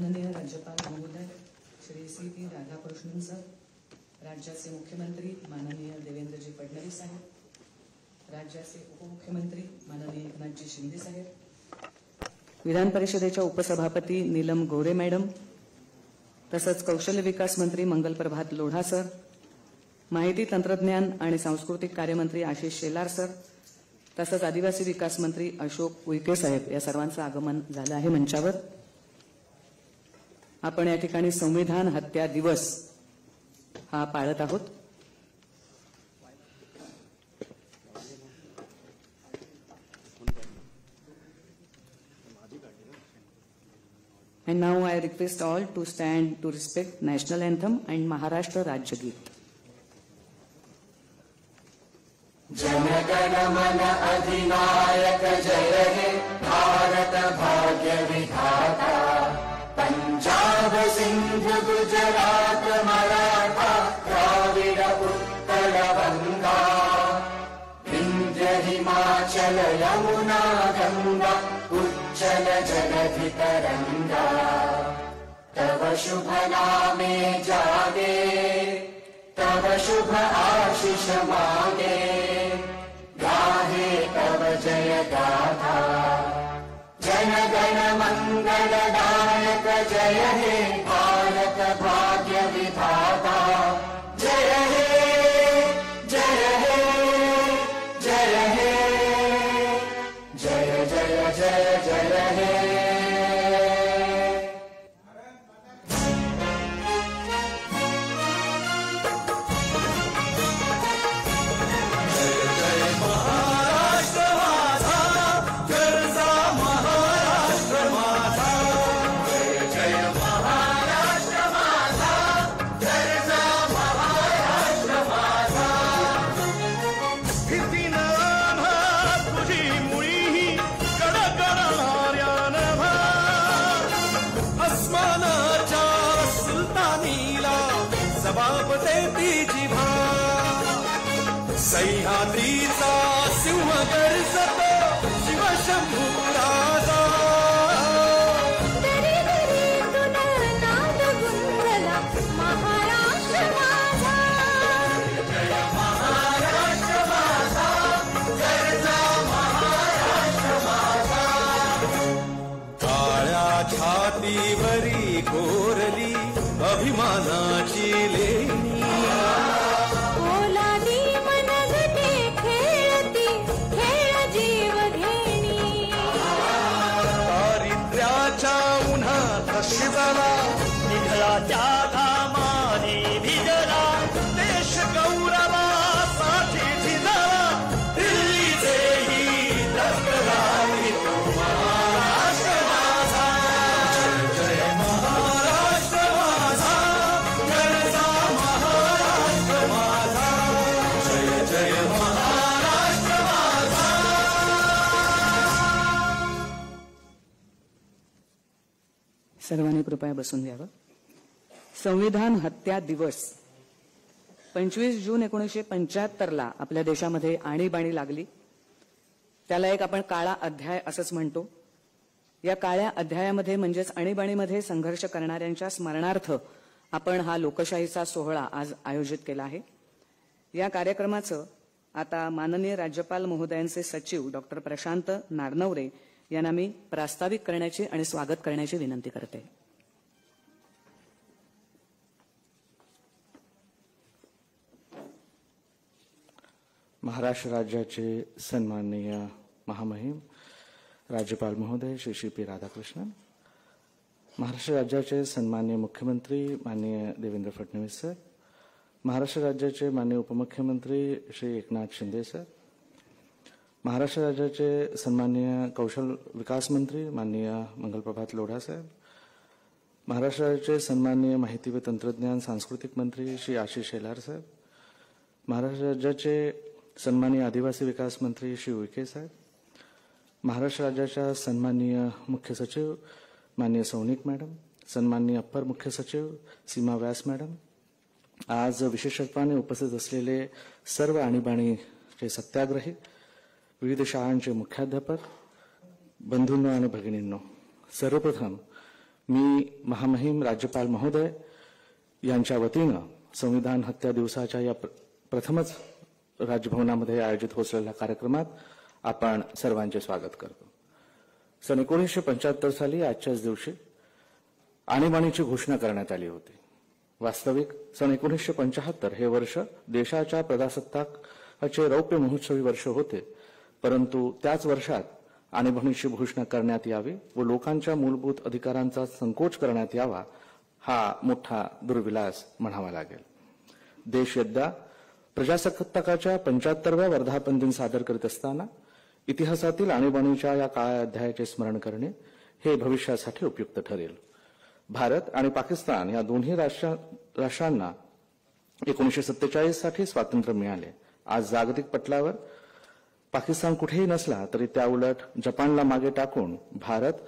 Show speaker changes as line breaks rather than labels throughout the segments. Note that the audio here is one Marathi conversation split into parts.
माननीय राज्यपाल महोदय श्री सी राधाकृष्णन सर, राज्याचे मुख्यमंत्री माननीय देवेंद्रजी फडणवीस साहेब, राज्याचे उपमुख्यमंत्री माननीय एकनाथजी शिंदे साहेब, विधान परिषदेच्या उपसभापती नीलम गोरे मॅडम, तसंच कौशल्य विकास मंत्री मंगलप्रभात लोढा सर, माहिती तंत्रज्ञान आणि सांस्कृतिक कार्यमंत्री आशिष शेलार सर, तसंच आदिवासी विकास मंत्री अशोक उईके साहेब या सर्वांचं आगमन झालं आहे मंचावर. आपण या ठिकाणी संविधान हत्या दिवस हा पाळत आहोत. And now I request all to stand to respect National Anthem and Maharashtra Rajya Geet.
जनगण मन अधिनायक जय हे भारत भाग्य विधाता, पंजाब सिंध गुजरात मराठा द्राविड उत्कल बंगा, विंध्य हिमाचल यमुना गंगा उज्जल जलधि तरंगा, तव शुभ नामे जागे तव शुभ आशीष मांगे, गाहे तव जय गाथा, जन गण मंगलदायक जय हे भारत भाग्य विधाता, जय हे जय हे जय हे जय जय जय जय हे. सह्याद्रीचा सिंह गर्जतो शिवशंभू राजा, दरी दरी तुला नाद गुंजला महाराष्ट्र माझा, जय महाराष्ट्र माझा, गर्जा महाराष्ट्र माझा. काळ्या छातीवरी कोरली अभिमानाची लेणी, शिवला निघाच्या घामाने भिजला देश गौरवासाठी झिजला, दिल्लीचेही दत्तराणी तो महाराष्ट्र माझा, जय महाराष्ट्र माझा, गरजा महाराष्ट्र माझा, जय जय महाराष्ट्र माझा.
सर्वांनी कृपया बसून घ्यावं. संविधान हत्या दिवस 25 जून 1975ला आपल्या देशामध्ये आणीबाणी लागली. त्याला एक आपण काळा अध्याय असंच म्हणतो. या काळ्या अध्यायामध्ये म्हणजेच आणीबाणीमध्ये संघर्ष करणाऱ्यांच्या स्मरणार्थ आपण हा लोकशाहीचा सोहळा आज आयोजित केला आहे. या कार्यक्रमाचं आता माननीय राज्यपाल महोदयांचे सचिव डॉक्टर प्रशांत नारनवरे यांना मी प्रास्ताविक करण्याची आणि स्वागत करण्याची विनंती करते.
महाराष्ट्र राज्याचे सन्माननीय महामहिम राज्यपाल महोदय श्री पी राधाकृष्णन, महाराष्ट्र राज्याचे सन्माननीय मुख्यमंत्री माननीय देवेंद्र फडणवीस सर, महाराष्ट्र राज्याचे माननीय उपमुख्यमंत्री श्री एकनाथ शिंदे सर, महाराष्ट्र राज्याचे सन्माननीय कौशल विकास मंत्री माननीय मंगलप्रभात लोढा साहेब, महाराष्ट्र राज्याचे सन्माननीय माहिती व तंत्रज्ञान सांस्कृतिक मंत्री श्री आशिष शेलार साहेब, महाराष्ट्र राज्याचे सन्माननीय आदिवासी विकास मंत्री श्री उईके साहेब, महाराष्ट्र राज्याच्या सन्माननीय मुख्य सचिव माननीय सौनिक मॅडम, सन्माननीय अप्पर मुख्य सचिव सीमा व्यास मॅडम, आज विशेषत्वाने उपस्थित असलेले सर्व आणीबाणीचे सत्याग्रही, विविध शाळांचे मुख्याध्यापक, बंधूंनो आणि भगिनींनो, सर्वप्रथम मी महामहिम राज्यपाल महोदय यांच्या वतीनं संविधान हत्या दिवसाच्या या प्रथमच राजभवनामध्ये आयोजित होत असलेल्या कार्यक्रमात आपण सर्वांचे स्वागत करतो. सन 1975 साली आजच्याच दिवशी आणीबाणीची घोषणा करण्यात आली होती. वास्तविक सन 1975 हे वर्ष देशाच्या प्रजासत्ताकाचे रौप्य महोत्सवी वर्ष होते, परंतु त्याच वर्षात आणीबाणीची घोषणा करण्यात यावी व लोकांच्या मूलभूत अधिकारांचा संकोच करण्यात यावा हा मोठा दुर्विलास म्हणावा लागेल. देश यद्दा प्रजासत्ताकाच्या 75व्या वर्धापन दिन साजर करीत असताना इतिहासातील आणीबाणीच्या या काळ्या अध्यायाचे स्मरण करणे हे भविष्यासाठी उपयुक्त ठरेल. भारत आणि पाकिस्तान या दोन्ही राष्ट्रांना 1947 साठी स्वातंत्र्य मिळाले. आज जागतिक पटलावर पाकिस्तान कुठेही नसला तरी त्याउलट जपानला मागे टाकून भारत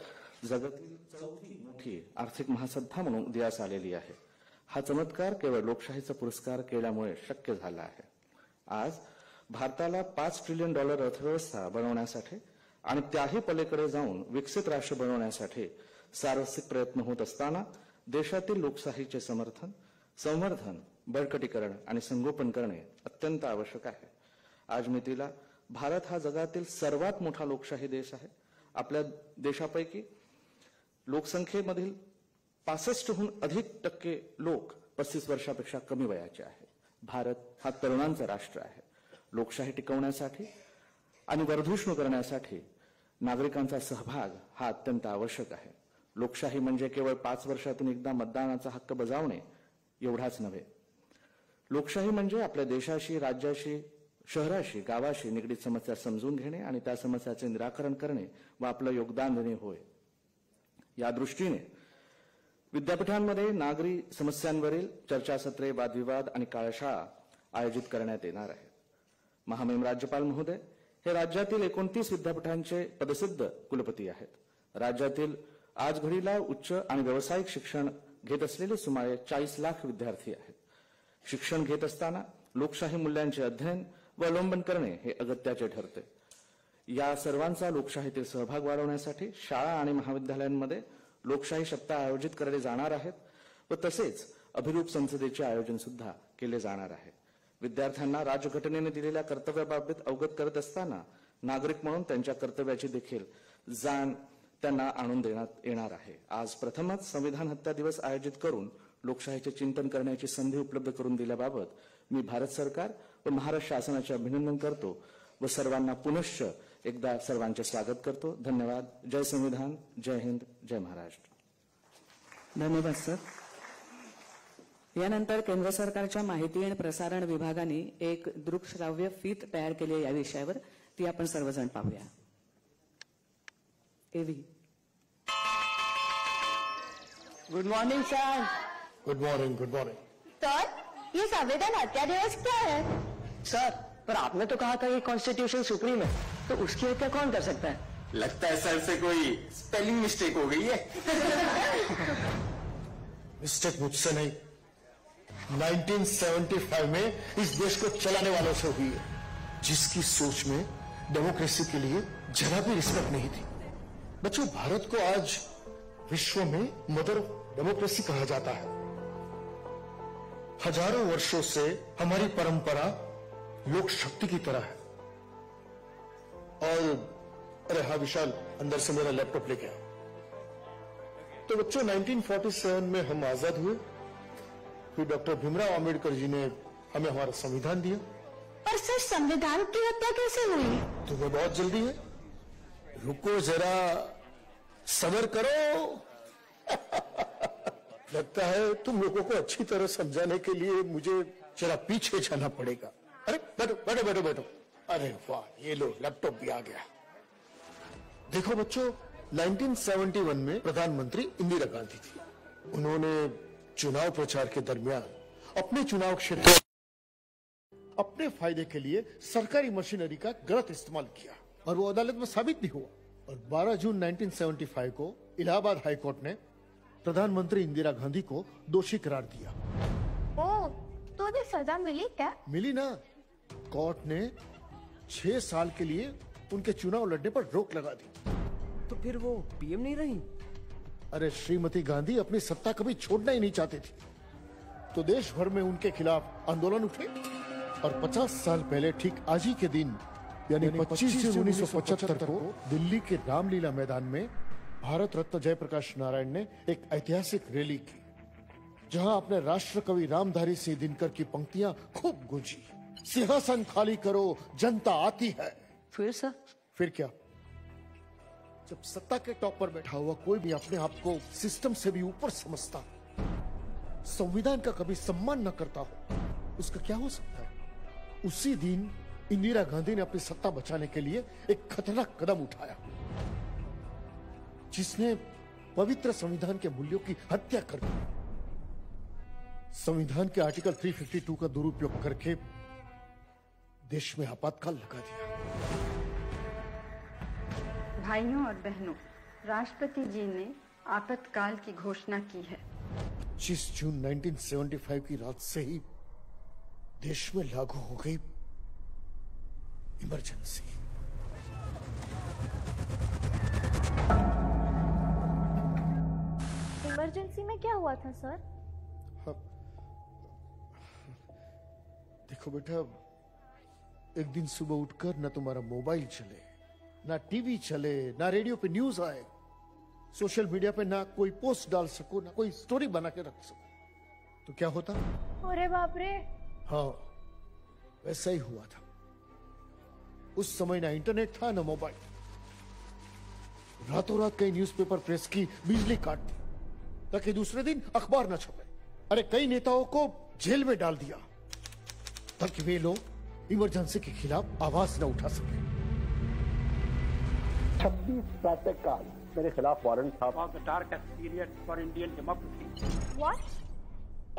जगातील चौथी मोठी आर्थिक महासत्ता म्हणून उदयास आलेली आहे. हा चमत्कार केवळ लोकशाहीचा पुरस्कार केल्यामुळे शक्य झाला आहे. आज भारताला $5 ट्रिलियन अर्थव्यवस्था बनवण्यासाठी आणि त्याही पलीकडे जाऊन विकसित राष्ट्र बनवण्यासाठी सार्वत्रिक प्रयत्न होत असताना देशातील लोकशाहीचे समर्थन, संवर्धन, बळकटीकरण आणि संगोपन करणे अत्यंत आवश्यक आहे. आज मितीला भारत हा जगातील सर्वात मोठा लोकशाही देश आहे. आपल्या देशापैकी लोकसंख्येमधील 65% अधिक टक्के लोक 35 वर्षापेक्षा कमी वयाचे आहेत. भारत हा तरुणांचा राष्ट्र आहे. लोकशाही टिकवण्यासाठी आणि वर्धिष्णू करण्यासाठी नागरिकांचा सहभाग हा अत्यंत आवश्यक आहे. लोकशाही म्हणजे केवळ 5 वर्षातून एकदा मतदानाचा हक्क बजावणे एवढाच नव्हे. लोकशाही म्हणजे आपल्या देशाशी, राज्याशी, शहराशी, गावाशी निगडीत समस्या समजून घेणे आणि त्या समस्याचे निराकरण करणे व आपलं योगदान देणे होय. या दृष्टीने विद्यापीठांमध्ये नागरी समस्यांवरील चर्चासत्रे, वादविवाद आणि कार्यशाळा आयोजित करण्यात येणार आहेत. महामहिम राज्यपाल महोदय हे राज्यातील 29 विद्यापीठांचे पदसिद्ध कुलपती आहेत. राज्यातील आज घडीला उच्च आणि व्यावसायिक शिक्षण घेत असलेले सुमारे 40 लाख विद्यार्थी आहेत. शिक्षण घेत असताना लोकशाही मूल्यांचे अध्ययन व अवलंबन करणे हे अगत्याचे ठरते. या सर्वांचा लोकशाहीतील सहभाग वाढवण्यासाठी शाळा आणि महाविद्यालयांमध्ये लोकशाही सप्ताह आयोजित केले जाणार आहेत व तसेच अभिरूप संसदेचे आयोजन सुद्धा केले जाणार आहे. विद्यार्थ्यांना राज्यघटनेने दिलेल्या कर्तव्याबाबत अवगत करत असताना नागरिक म्हणून त्यांच्या कर्तव्याची देखील जाण त्यांना आणून देण्यात येणार आहे. आज प्रथमच संविधान हत्या दिवस आयोजित करून लोकशाहीचे चिंतन करण्याची संधी उपलब्ध करून दिल्याबाबत मी भारत सरकार व महाराष्ट्र शासनाचे अभिनंदन करतो व सर्वांना पुनश्च एकदा सर्वांचे स्वागत करतो. धन्यवाद. जय संविधान, जय हिंद, जय महाराष्ट्र.
धन्यवाद सर. यानंतर केंद्र सरकारच्या माहिती आणि प्रसारण विभागाने एक दृकश्राव्य फीत तयार केली आहे या विषयावर. ती आपण सर्वजण पाहूया. एव्ही.
Good morning sir.
Good morning, good morning.
Sir, ये संविधान हत्या दिवस क्या है? सर, पर आपने तो कहा था ये कॉन्स्टिट्यूशन सुप्रीम है, तो उसकी हत्या कौन कर सकता है?
लगता है सर से कोई स्पेलिंग मिस्टेक हो गई है. मिस्टेक मुझसे नहीं, 1975 में इस देश को चलाने वालों से हुई है, जिसकी सोच में डेमोक्रेसी के लिए जरा भी रिस्पेक्ट नहीं थी। बच्चों, भारत को आज विश्व में मदर ऑफ डेमोक्रेसी कहा जाता है। हजारों वर्षों से हमारी परंपरा लोक शक्ति की तरह है। और अरे हाँ विशाल, अंदर से मेरा लैपटॉप लेके आओ। तो बच्चों, 1947 में हम आजाद हुए, फिर डॉक्टर भीमराव अंबेडकर जी ने हमें हमारा संविधान दिया।
पर सर, संविधान की हत्या कैसे हुई?
तुम्हें बहुत जल्दी है, रुको जरा, सब्र करो। लगता है तुम लोगों को अच्छी तरह समझाने के लिए मुझे जरा पीछे जाना पड़ेगा। अरे बैठो बैठो बैठो बैठो। अरे वाह, ये लो, लैपटॉप भी आ गया। देखो बच्चों, 1971 में प्रधानमंत्री इंदिरा गांधी थी। उन्होंने चुनाव प्रचार के दरमियान अपने चुनाव क्षेत्र अपने फायदे के लिए सरकारी मशीनरी का गलत इस्तेमाल किया और वो अदालत में साबित भी हुआ। और 12 जून 1975 को इलाहाबाद हाई कोर्ट ने प्रधानमंत्री इंदिरा गांधी को दोषी करार दिया।
ओह, तो उन्हें सजा मिली क्या?
मिली ना। कोर्ट ने 6 साल के लिए उनके चुनाव लड़ने पर रोक लगा दी।
तो फिर वो पीएम नहीं रही?
अरे श्रीमती गांधी अपनी सत्ता कभी छोड़ना ही नहीं चाहती थी, तो देश भर में उनके खिलाफ आंदोलन उठे। और 50 साल पहले ठीक आज ही के दिन यानी 25 जून 1975 को दिल्ली के रामलीला मैदान में भारत रत्न जयप्रकाश नारायण ने एक ऐतिहासिक रैली की, जहां अपने राष्ट्र कवि रामधारी सिंह दिनकर की पंक्तियां खूब गूंजी। सिंहासन खाली करो, जनता आती है।
फिर सर?
फिर क्या? जब सत्ता के टॉप पर बैठा हुआ कोई भी अपने आप को सिस्टम से भी ऊपर समझता, संविधान का कभी सम्मान न करता हो, उसका क्या हो सकता है? उसी दिन इंदिरा गांधी ने अपनी सत्ता बचाने के लिए एक खतरनाक कदम उठाया, जिसने पवित्र संविधान के मूल्यों की हत्या कर दी। संविधान के आर्टिकल 352 का दुरुपयोग करके देश में आपातकाल लगा दिया।
भाइयों और बहनों, राष्ट्रपति जी ने आपातकाल की घोषणा की है।
25 जून 1975 की रात से ही देश में लागू हो गई इमरजेंसी।
इमरजेंसी में क्या हुआ था सर?
देखो बेटा, एक दिन सुबह उठकर न तुम्हारा मोबाइल चले, ना टीवी चले, ना रेडियो पे न्यूज आए, सोशल मीडिया पे ना कोई पोस्ट डाल सको, ना कोई स्टोरी बना के रख सको, तो क्या होता?
अरे बाप रे।
हाँ, वैसा ही हुआ था। उस समय ना इंटरनेट था, ना मोबाइल। रातों रात कई न्यूज़पेपर प्रेस की बिजली काट दी ताकि दूसरे दिन अखबार न छपे। अरे कई नेताओं को जेल में डाल दिया ताकि वे लोग इमरजेंसी के खिलाफ आवाज न उठा सके।
26 प्रातःकाल मेरे खिलाफ वारंट था।
What?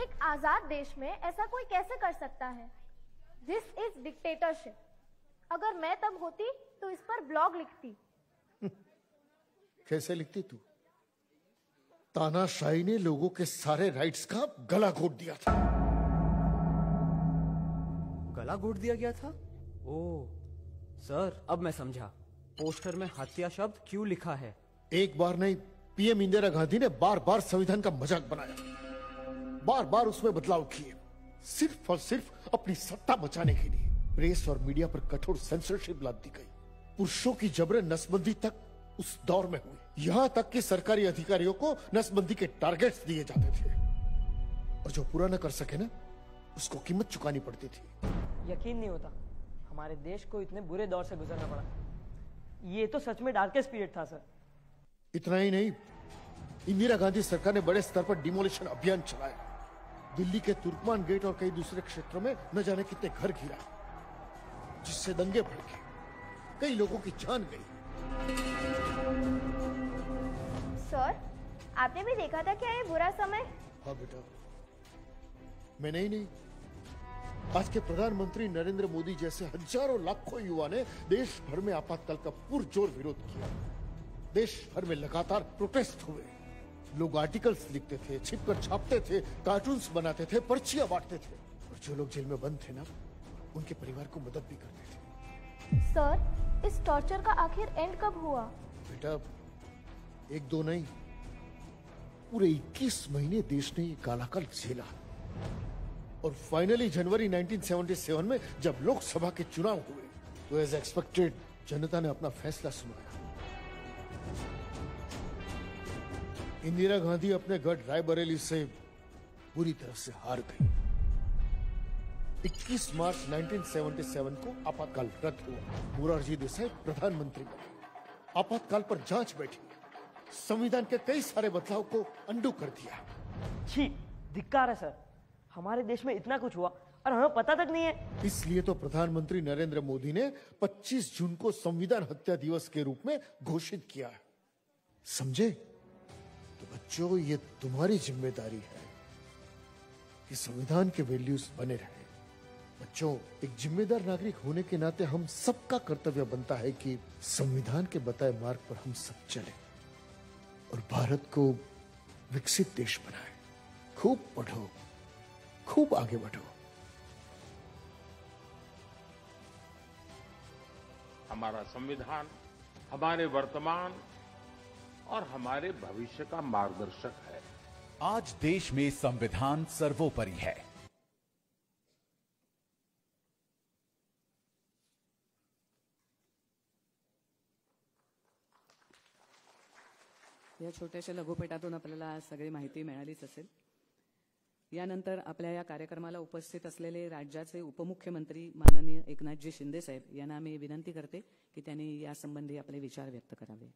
एक आजाद देश में ऐसा कोई कैसे कर सकता है? This is dictatorship. अगर मैं तब होती तो इस पर ब्लॉग लिखती।
कैसे लिखती तू? तानाशाही ने लोगों के सारे राइट्स का गला घोट दिया था।
गला घोट दिया गया था? ओह सर, अब मैं समझा पोस्टर में हत्या शब्द क्यों लिखा है।
एक बार नहीं, पीएम इंदिरा गांधी ने बार बार संविधान का मजाक बनाया, बार बार उसमें बदलाव किए, सिर्फ और सिर्फ अपनी सत्ता बचाने के लिए। प्रेस और मीडिया पर कठोर सेंसरशिप लाद दी गई। पुरुषों की जबरन नसबंदी तक उस दौर में हुई। यहां तक कि सरकारी अधिकारियों को नसबंदी के टारगेट्स दिए जाते थे और जो पूरा न कर सके ना, उसको कीमत चुकानी पड़ती थी।
यकीन नहीं होता हमारे देश को इतने बुरे दौर से गुजरना पड़ा। ये तो सच में डार्केस्ट पीरियड था सर।
इतना ही नहीं, इंदिरा गांधी सरकार ने बड़े स्तर पर डिमोलिशन अभियान चलाया। दिल्ली के तुर्कमान गेट और कई दूसरे क्षेत्रों में न जाने कितने घर गिरा, जिससे दंगे भड़के, कई लोगों की जान गई।
सर, आपने भी देखा था क्या ये बुरा समय?
हाँ बेटा, मैंने ही नहीं, आज के प्रधानमंत्री नरेंद्र मोदी जैसे हजारों लाखों युवा ने देश भर में आपातकाल का पुरजोर विरोध किया। देश भर में लगातार प्रोटेस्ट हुए, लोग आर्टिकल्स लिखते थे, छिपकर छापते थे, कार्टून्स बनाते थे, पर्चियां बांटते थे, और जो लोग जेल में बंद थे ना, उनके परिवार को मदद भी करते थे।
सर, इस टॉर्चर का आखिर एंड कब हुआ?
बेटा, 1-2 नहीं, पूरे 21 महीने देश ने ये कालाकाल झेला। और फाइनली जनवरी 1977 में जब लोकसभा के चुनाव हुए, तो एज एक्सपेक्टेड जनता ने अपना फैसला सुनाया। इंदिरा गांधी अपने गढ़ रायबरेली से बुरी तरह से हार गई। 21 मार्च 1977 को आपातकाल रद्द हुआ। मोरारजी देसाई प्रधानमंत्री बने। आपातकाल पर जांच बैठी, संविधान के कई सारे बदलाव को अंडू कर दिया।
छी, धिक्कार है सर, हमारे देश में इतना कुछ हुआ और हमें पता तक नहीं है।
इसलिए तो प्रधानमंत्री नरेंद्र मोदी ने 25 जून को संविधान हत्या दिवस के रूप में घोषित किया है। समझे? तो बच्चों, ये तुम्हारी जिम्मेदारी है कि संविधान के वैल्यूज बने रहे। बच्चों, एक जिम्मेदार नागरिक होने के नाते हम सबका कर्तव्य बनता है कि संविधान के बताए मार्ग पर हम सब चलें और भारत को विकसित देश बनाएं। खूब पढ़ो, खूब आगे बढ़ो।
हमारा संविधान हमारे वर्तमान और हमारे भविष्य का मार्गदर्शक है।
आज देश में संविधान सर्वोपरि है।
या छोट्याशा लघुपटातून आपल्याला सगळी माहिती मिळालीच असेल। यानंतर आपल्या या कार्यक्रमाला उपस्थित असलेले राज्याचे उपमुख्यमंत्री माननीय एकनाथजी शिंदे साहेब यांना मी विनंती करते की त्यांनी यासंबंधी आपले विचार व्यक्त करावे।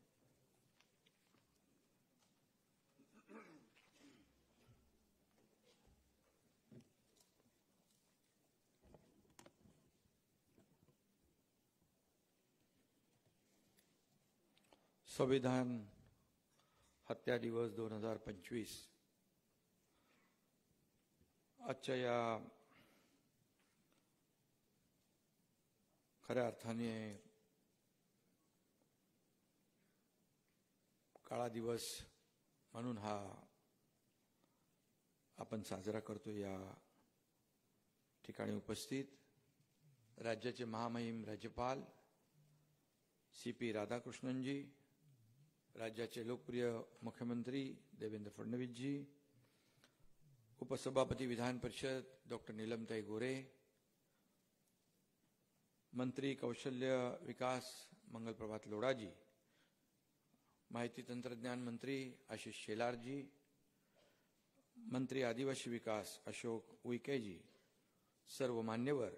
संविधान हत्या दिवस 2025 आजच्या या खऱ्या अर्थाने काळा दिवस म्हणून हा आपण साजरा करतो। या ठिकाणी उपस्थित राज्याचे महामहिम राज्यपाल CP राधाकृष्णनजी, राज्याचे लोकप्रिय मुख्यमंत्री देवेंद्र फडणवीस जी, उपसभापती विधान परिषद डॉक्टर नीलमताई गोरे, मंत्री कौशल्य विकास मंगल प्रभात लोढ़ा जी, माहिती तंत्रज्ञान मंत्री आशीष शेलार जी, मंत्री आदिवासी विकास अशोक उईके जी, सर्व मान्यवर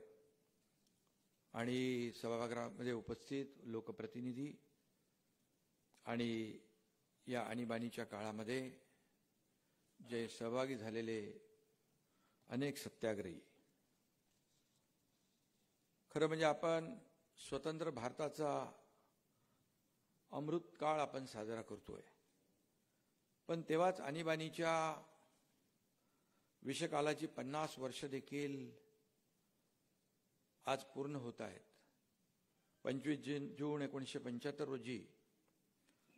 आणि सभागृहामध्ये उपस्थित लोकप्रतिनिधी आणि या आणीबाणीच्या काळामध्ये जे सहभागी झालेले अनेक सत्याग्रही, खरं म्हणजे आपण स्वतंत्र भारताचा अमृत काळ आपण साजरा करतोय, पण तेव्हाच आणीबाणीच्या विषकालाची 50 वर्ष देखील आज पूर्ण होत आहेत। 25 जून 1975 रोजी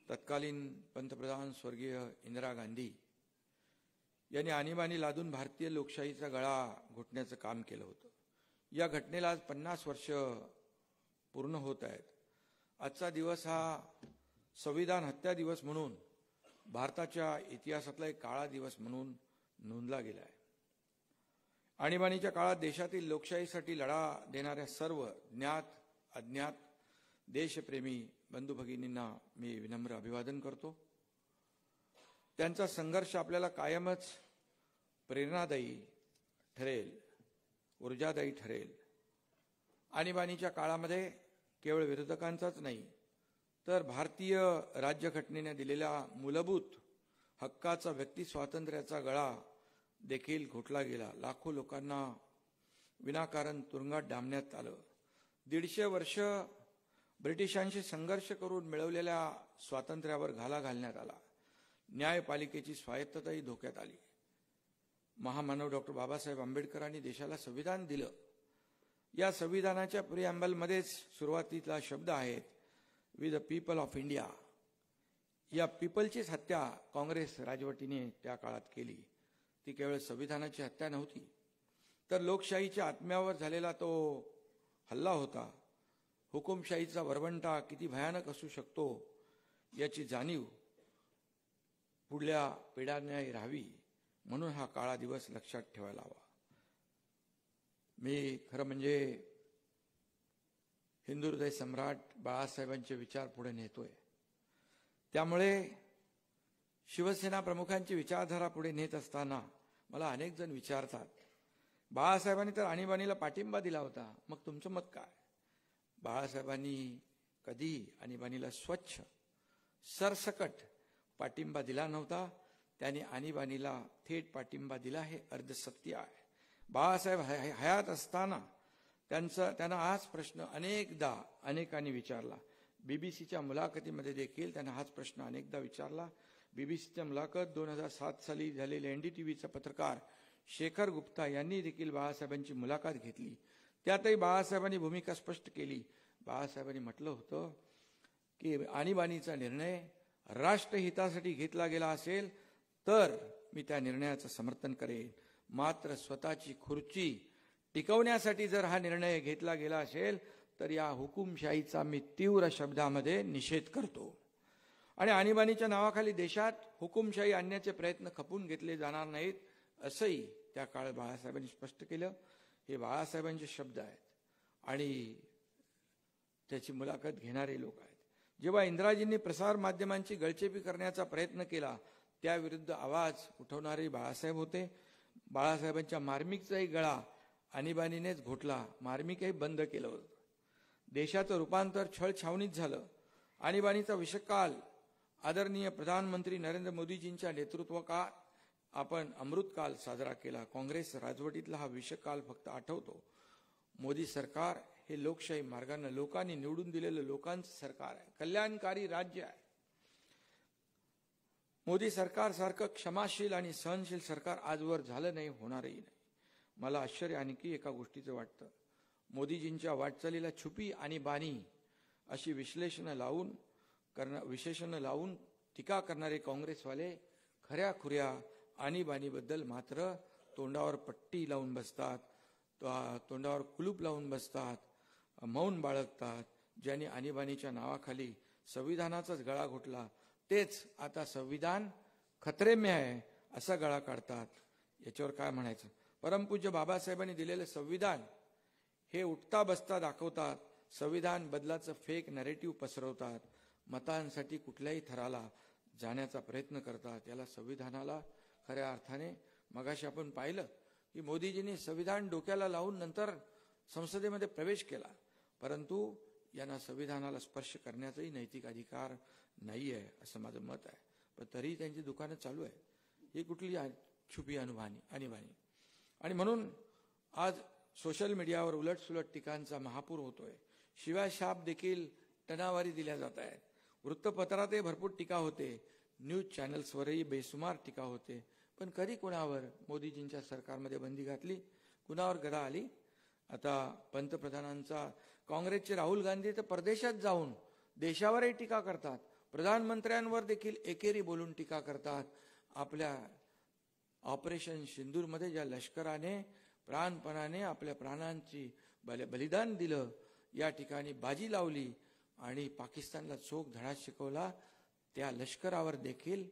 तत्कालीन पंतप्रधान स्वर्गीय इंदिरा गांधी यांनी आणीबाणी लादून भारतीय लोकशाहीचा गळा घोटण्याचं काम केलं होतं। या घटनेला आज 50 वर्ष पूर्ण होत आहेत। आजचा दिवस हा संविधान हत्या दिवस म्हणून भारताच्या इतिहासातला एक काळा दिवस म्हणून नोंदला गेला आहे। आणीबाणीच्या काळात देशातील लोकशाहीसाठी लढा देणाऱ्या सर्व ज्ञात अज्ञात देशप्रेमी बंधू भगिनींना मी विनम्र अभिवादन करतो। त्यांचा संघर्ष आपल्याला कायमच प्रेरणादायी ठरेल, ऊर्जादायी ठरेल। आणीबाणीच्या काळामध्ये केवळ विरोधकांचाच नाही तर भारतीय राज्यघटनेने दिलेल्या मूलभूत हक्काचा व्यक्ती स्वातंत्र्याचा गळा देखील घोटला गेला। लाखो लोकांना विनाकारण तुरुंगात डांबण्यात आलं। 150 वर्ष ब्रिटिशांशी संघर्ष करून मिळवलेल्या स्वातंत्र्यावर घाला घालण्यात आला। न्यायपालिकेची स्वायत्तताही धोक्यात आली। महामानव डॉक्टर बाबासाहेब आंबेडकरांनी देशाला संविधान दिलं। या संविधानाच्या प्रिअँबल मध्येच सुरुवातीला शब्द आहेत, we the people of India. या पीपलचीच हत्या काँग्रेस राजवटीने त्या काळात केली. ती केवळ संविधानाची हत्या नव्हती, तर लोकशाहीच्या आत्म्यावर झालेला तो हल्ला होता. हुकुमशाहीचा वरवंटा किती भयानक असू शकतो याची जाणीव पुढल्या पिढ्यांना राहावी, म्हणून हा काळा दिवस लक्षात ठेवायला हवा. मी खरं म्हणजे हिंदू हृदय सम्राट बाळासाहेबांचे विचार पुढे नेतोय. त्यामुळे शिवसेना प्रमुखांची विचारधारा पुढे नेत असताना मला अनेक जण विचारतात, बाळासाहेबांनी तर आणीबाणीला पाठिंबा दिला होता, मग तुमचं मत काय? बाळासाहेबांनी कधी आणीबाणीला स्वच्छ सरसकट पाठिंबा दिला नव्हता. त्यांनी आणीबाणीला थेट पाठिंबा दिला हे अर्धसत्य आहे. बाळासाहेब हयात असताना त्यांना हाच प्रश्न अनेकदा अनेकांनी विचारला. बीबीसीच्या मुलाखतीमध्ये देखील त्यांना हाच प्रश्न अनेकदा विचारला. बीबीसीच्या मुलाखत 2007 साली झालेले NDTVचा पत्रकार शेखर गुप्ता यांनी देखील बाळासाहेबांची मुलाखत घेतली. त्यातही बाळासाहेबांनी भूमिका स्पष्ट केली. बाळासाहेबांनी म्हटलं होतं की आणीबाणीचा निर्णय राष्ट्रहितासाठी घेतला गेला असेल तर मी त्या निर्णयाचं समर्थन करेन, मात्र स्वतःची खुर्ची टिकवण्यासाठी जर हा निर्णय घेतला गेला असेल तर या हुकुमशाहीचा मी तीव्र शब्दामध्ये निषेध करतो. आणि आणीबाणीच्या नावाखाली देशात हुकुमशाही आणण्याचे प्रयत्न खपून घेतले जाणार नाहीत असंही त्या काळात बाळासाहेबांनी स्पष्ट केलं. हे बाळासाहेबांचे शब्द आहेत आणि त्याची मुलाखत घेणारे लोक आहेत. जेव्हा इंदिराजींनी प्रसार माध्यमांची गळचेपी करण्याचा प्रयत्न केला त्याविरुद्ध आवाज उठवणारे बाळासाहेब होते. बाळासाहेबांच्या मार्मिकचाही गळा आणीबाणीनेच घोटला, मार्मिकही बंद केलं होतं. देशाचं रूपांतर छळछावणीत झालं. आणीबाणीचा विषकाल आदरणीय प्रधानमंत्री नरेंद्र मोदीजींच्या नेतृत्वाखाली आपण अमृतकाल साजरा केला. काँग्रेस राजवटीतला हा विषकाल फक्त आठवतो. मोदी सरकार हे लोकशाही मार्गाने लोकांनी निवडून दिलेलं लोकांचं सरकार आहे, कल्याणकारी राज्य आहे. मोदी सरकार सारखं क्षमाशील आणि सहनशील सरकार आजवर झालं नाही, होणारही नाही. मला आश्चर्य आणखी एका गोष्टीचं वाटतं. मोदीजींच्या वाटचालीला छुपी आणीबाणी अशी विशेषणं लावून टीका करणारे काँग्रेसवाले खऱ्याखुऱ्या आणीबाणीबद्दल मात्र तोंडावर पट्टी लावून बसतात, तोंडावर कुलूप लावून बसतात, मौन बाळगतात. ज्यांनी आणीबाणीच्या नावाखाली संविधानाचाच गळा घोटला तेच आता संविधान खतरे में आहे असा गळा काढतात. याच्यावर काय म्हणायचं? परमपूज्य बाबासाहेबांनी दिलेलं संविधान हे उठता बसता दाखवतात. संविधान बदलाचं फेक नॅरेटिव्ह पसरवतात. मतांसाठी कुठल्याही थराला जाण्याचा प्रयत्न करतात. याला संविधानाला खऱ्या अर्थाने मगाशी आपण पाहिलं की मोदीजींनी संविधान डोक्याला लावून नंतर संसदेमध्ये प्रवेश केला, परंतु यांना संविधानाला स्पर्श करण्याचाही नैतिक अधिकार नाही आहे असं माझं मत आहे. पण तरी त्यांची दुकानं चालू आहे. ही कुठली छुपी आणीबाणी? आणि म्हणून आज सोशल मीडियावर उलटसुलट टीकांचा महापूर होतोय. शिवाय शाप देखील टनावारी दिल्या जात आहेत. वृत्तपत्रातही भरपूर टीका होते, न्यूज चॅनल्सवरही बेसुमार टीका होते. पण कधी कुणावर मोदीजींच्या सरकारमध्ये बंदी घातली? कुणावर गदा आली? आता पंतप्रधानांचा काँग्रेसचे राहुल गांधी तर परदेशात जाऊन देशावरही टीका करतात, प्रधानमंत्र्यांवर देखील एकेरी बोलून टीका करतात. आपल्या ऑपरेशन सिंदूरमध्ये ज्या लष्कराने प्राणपणाने आपल्या प्राणांची बलिदान दिलं, या ठिकाणी बाजी लावली आणि पाकिस्तानला चोख धडा शिकवला, त्या लष्करावर देखील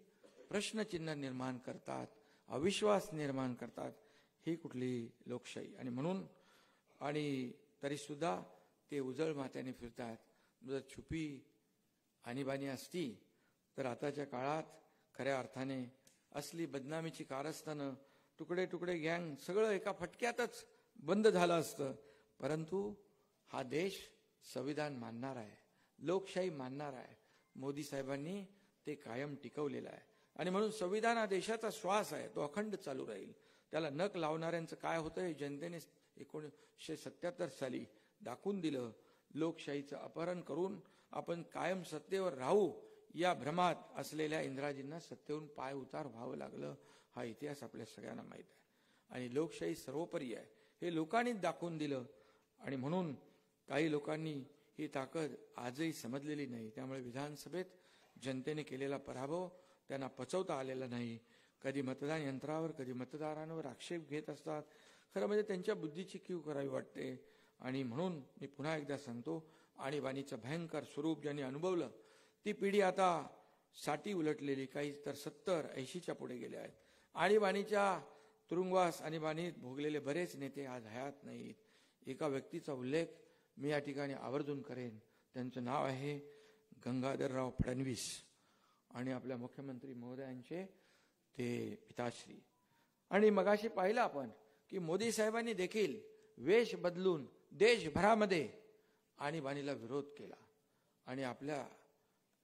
प्रश्नचिन्ह निर्माण करतात, अविश्वास निर्माण करतात. ही कुठली लोकशाही? आणि म्हणून आणि तरी सुद्धा ते उजळ मात्याने फिरतात. जर छुपी आणीबाणी असती तर आताच्या काळात खऱ्या अर्थाने असली बदनामीची कारस्थानं, तुकडे तुकडे गँग सगळं एका फटक्यातच बंद झालं असतं. परंतु हा देश संविधान मानणार आहे, लोकशाही मानणार आहे. मोदी साहेबांनी ते कायम टिकवलेलं आहे. आणि म्हणून संविधान हा देशाचा श्वास आहे, तो अखंड चालू राहील. त्याला नख लावणाऱ्यांचं काय होतं हे जनतेने 1977 साली दाखवून दिलं. लोकशाहीचं अपहरण करून आपण कायम सत्तेवर राहू या भ्रमात असलेल्या इंदिराजींना सत्तेवरून पाय उतार व्हावं लागलं. हा इतिहास आपल्या सगळ्यांना माहीत आहे. आणि लोकशाही सर्वोपरी आहे हे लोकांनीच दाखवून दिलं. आणि म्हणून काही लोकांनी ही ताकद आजही समजलेली नाही. त्यामुळे विधानसभेत जनतेने केलेला पराभव त्यांना पचवता आलेला नाही. कधी मतदान यंत्रावर, कधी मतदारांवर आक्षेप घेत असतात. खरं म्हणजे त्यांच्या बुद्धीची कीव करावी वाटते. आणि म्हणून मी पुन्हा एकदा सांगतो, आणीबाणीचं भयंकर स्वरूप ज्यांनी अनुभवलं ती पिढी आता 60 उलटलेली, काही तर 70-80च्या पुढे गेल्या आहेत. आणीबाणीच्या तुरुंगवास आणीबाणीत भोगलेले बरेच नेते आज हयात नाहीत. एका व्यक्तीचा उल्लेख मी या ठिकाणी आवर्जून करेन. त्यांचं नाव आहे गंगाधरराव फडणवीस आणि आपल्या मुख्यमंत्री महोदयांचे ते पिताश्री. आणि मगाशी पाहिलं आपण की मोदी साहेबांनी देखील वेश बदलून देशभरामध्ये आणीबाणीला विरोध केला आणि आपल्या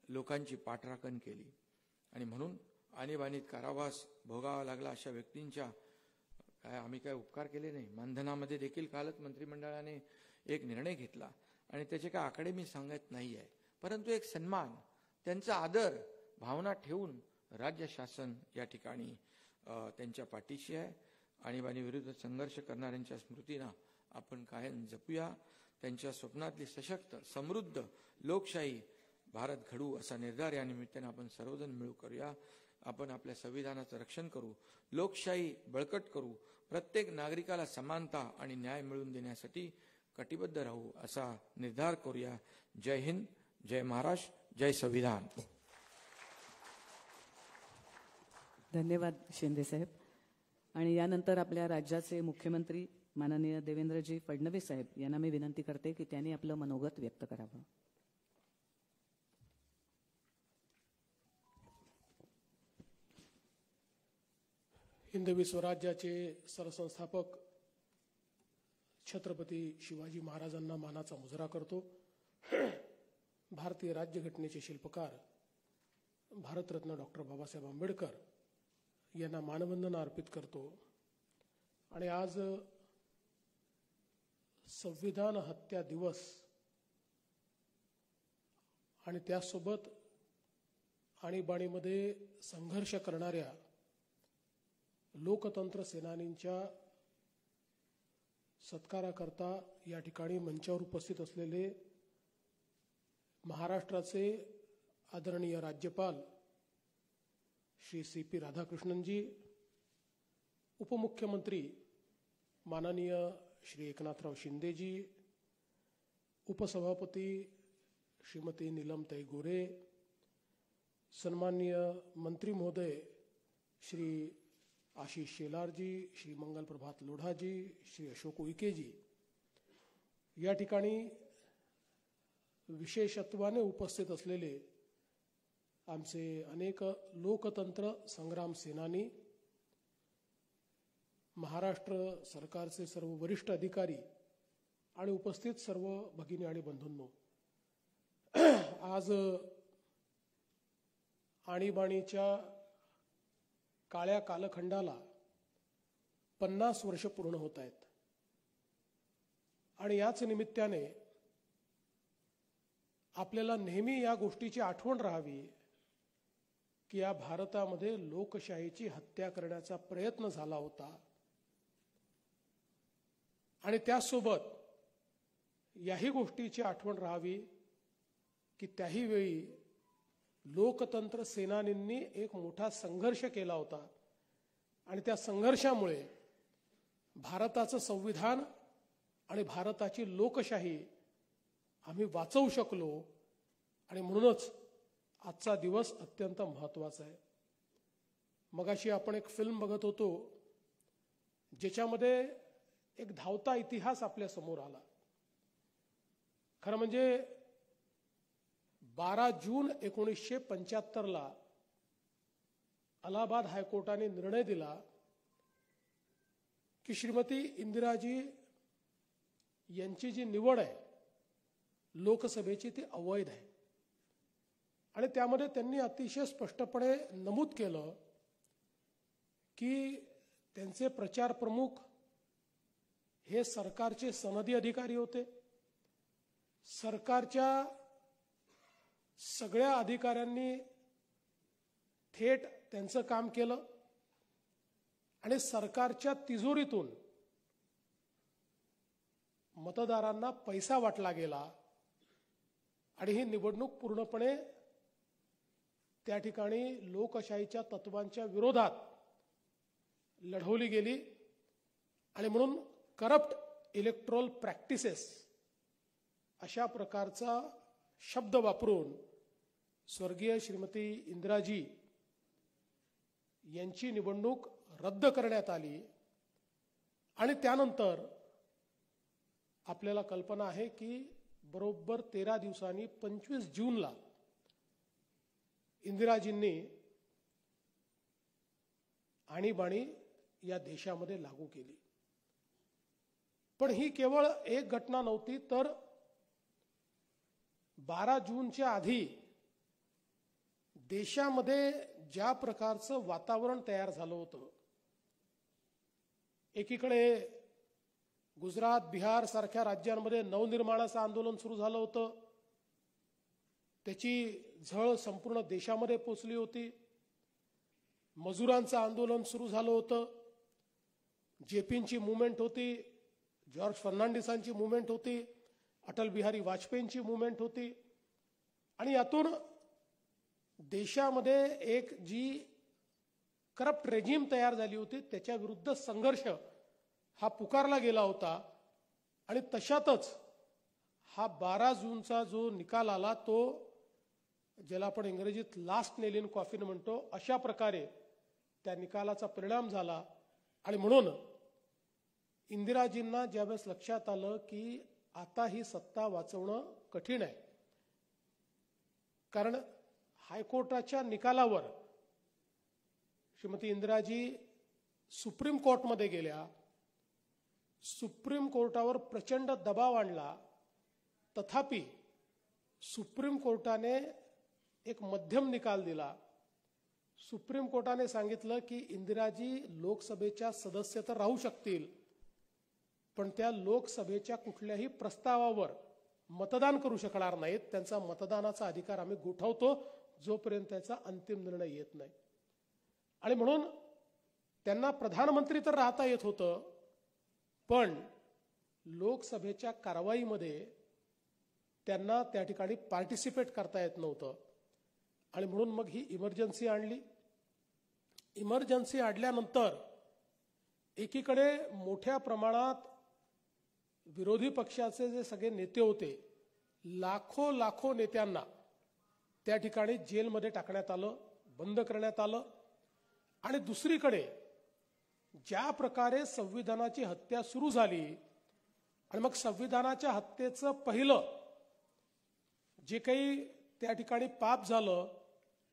लोकांची पाठराखण केली. आणि म्हणून आणीबाणीत कारावास भोगावा लागला अशा व्यक्तींच्या आम्ही काय उपकार केले नाही. मानधनामध्ये देखील कालच मंत्रिमंडळाने एक निर्णय घेतला आणि त्याचे काय आकडे मी सांगत नाही आहे, परंतु एक सन्मान, त्यांचा आदर भावना ठेवून राज्य शासन या ठिकाणी त्यांच्या पाठीशी आहे. आणीबाणी विरुद्ध संघर्ष करणाऱ्यांच्या स्मृतींना आपण कायम जपूया. त्यांच्या स्वप्नातली सशक्त समृद्ध लोकशाही भारत घडवू असा निर्धार या निमित्ताने आपण सर्वजण मिळू करूया. आपण आपल्या संविधानाचं रक्षण करू, लोकशाही बळकट करू, प्रत्येक नागरिकाला समानता आणि न्याय मिळवून देण्यासाठी कटिबद्ध राहू असा निर्धार करूया. जय हिंद, जय महाराष्ट्र, जय संविधान.
धन्यवाद शिंदे साहेब. आणि यानंतर आपल्या राज्याचे मुख्यमंत्री माननीय देवेंद्रजी फडणवीस साहेब यांना मी विनंती करते की त्यांनी आपलं मनोगत व्यक्त करावं.
हिंदवी स्वराज्याचे सरसंस्थापक छत्रपती शिवाजी महाराजांना मानाचा मुजरा करतो. भारतीय राज्यघटनेचे शिल्पकार भारतरत्न डॉक्टर बाबासाहेब आंबेडकर यांना मानवंदना अर्पित करतो. आणि आज संविधान हत्या दिवस आणि त्यासोबत आणीबाणीमध्ये संघर्ष करणाऱ्या लोकतंत्र सेनानींच्या सत्काराकरता या ठिकाणी मंचावर उपस्थित असलेले महाराष्ट्राचे आदरणीय राज्यपाल श्री CP राधाकृष्णनजी, उपमुख्यमंत्री माननीय श्री एकनाथराव शिंदेजी, उपसभापती श्रीमती नीलमताई गोरे, सन्माननीय मंत्री महोदय श्री आशीष शेलारजी, श्री मंगल प्रभात लोढ़ाजी, श्री अशोक उईकेजी, या ठिकाणी विशेषत्वाने उपस्थित असलेले आमचे अनेक लोकतंत्र संग्राम सेनानी, महाराष्ट्र सरकारचे सर्व वरिष्ठ अधिकारी आणि उपस्थित सर्व भगिनी आणि बंधूंनो, आज आणीबाणीच्या काळ्या कालखंडाला 50 वर्ष पूर्ण होत आहेत. आणि याच निमित्ताने आपल्याला नेहमी या गोष्टीची आठवण राहावी की या भारतामध्ये लोकशाहीची हत्या करण्याचा प्रयत्न झाला होता. आणि त्यासोबत याही गोष्टीची आठवण राहावी की त्याही वेळी लोकतंत्र सेनानींनी एक मोठा संघर्ष केला होता आणि त्या संघर्षामुळे भारताचं संविधान आणि भारताची लोकशाही आम्ही वाचवू शकलो. आणि म्हणूनच आजचा दिवस अत्यंत महत्त्वाचा आहे. मगाशी आपण एक फिल्म बघत होतो ज्याच्यामध्ये एक धावता इतिहास आपल्या समोर आला. खरं म्हणजे 12 जून 1975 अलाहाबाद हायकोर्टाने निर्णय दिला की श्रीमती इंदिराजी यांची जी निवड आहे लोकसभेची ती अवैध आहे. आणि त्यामध्ये त्यांनी अतिशय स्पष्टपणे नमूद केलं की त्यांचे प्रचार प्रमुख हे सरकारचे सनदी अधिकारी होते. सरकारच्या सगळ्या अधिकाऱ्यांनी थेट त्यांचं काम केलं आणि सरकारच्या तिजोरीतून मतदारांना पैसा वाटला गेला आणि ही निवडणूक पूर्णपणे त्या ठिकाणी लोकशाहीच्या तत्वांच्या विरोधात लढवली गेली आणि म्हणून करप्ट इलेक्ट्रोल प्रॅक्टिसेस अशा प्रकारचा शब्द वापरून स्वर्गीय श्रीमती इंदिराजी यांची निवडणूक रद्द करण्यात आली आणि त्यानंतर आपल्याला कल्पना आहे की बरोबर 13 दिवसांनी 25 जूनला इंदिराजींनी आणीबाणी या देशामध्ये लागू केली. पण ही केवळ एक घटना नव्हती, तर 12 जूनच्या आधी देशामध्ये ज्या प्रकारचं वातावरण तयार झालं होतं, एकीकडे गुजरात, बिहार सारख्या राज्यांमध्ये नवनिर्माणाचं आंदोलन सुरू झालं होतं. त्याची झळ संपूर्ण देशामध्ये पोचली होती. मजुरांचं आंदोलन सुरू झालं होतं. जेपींची मुवमेंट होती, जॉर्ज फर्नांडिसांची मुवमेंट होती, अटल बिहारी वाजपेयींची मुवमेंट होती. आणि यातून देशामध्ये एक जी करप्ट रेजिम तयार झाली होती त्याच्या विरुद्ध संघर्ष हा पुकारला गेला होता. आणि तशातच हा 12 जूनचा जो निकाल आला तो ज्याला आपण इंग्रजीत लास्ट नेल इन कॉफिन म्हणतो, अशा प्रकारे त्या निकालाचा परिणाम झाला. आणि म्हणून इंदिराजींना ज्यावेळेस लक्षात आलं की आता ही सत्ता वाचवणं कठीण आहे, कारण हायकोर्टाच्या निकालावर श्रीमती इंदिराजी सुप्रीम कोर्टमध्ये गेल्या. सुप्रीम कोर्टावर प्रचंड दबाव आणला. तथापि सुप्रीम कोर्टाने एक मध्यम निकाल दिला. सुप्रीम कोर्टाने सांगितलं की इंदिराजी लोकसभेच्या सदस्य तर राहू शकतील, पण त्या लोकसभेच्या कुठल्याही प्रस्तावावर मतदान करू शकणार नाहीत. त्यांचा मतदानाचा अधिकार आम्ही गोठवतो जोपर्यंत त्याचा अंतिम निर्णय येत नाही. आणि म्हणून त्यांना प्रधानमंत्री तर राहता येत होतं, पण लोकसभेच्या कारवाईमध्ये त्यांना त्या ठिकाणी पार्टिसिपेट करता येत नव्हतं. आणि म्हणून मग ही इमर्जन्सी आणली. इमर्जन्सी आणल्यानंतर एकीकडे मोठ्या प्रमाणात विरोधी पक्षाचे जे सगळे नेते होते, लाखो नेत्यांना त्या ठिकाणी जेलमध्ये टाकण्यात आलं, बंद करण्यात आलं. आणि दुसरीकडे ज्या प्रकारे संविधानाची हत्या सुरू झाली आणि मग संविधानाच्या हत्येचं पहिलं जे काही त्या ठिकाणी पाप झालं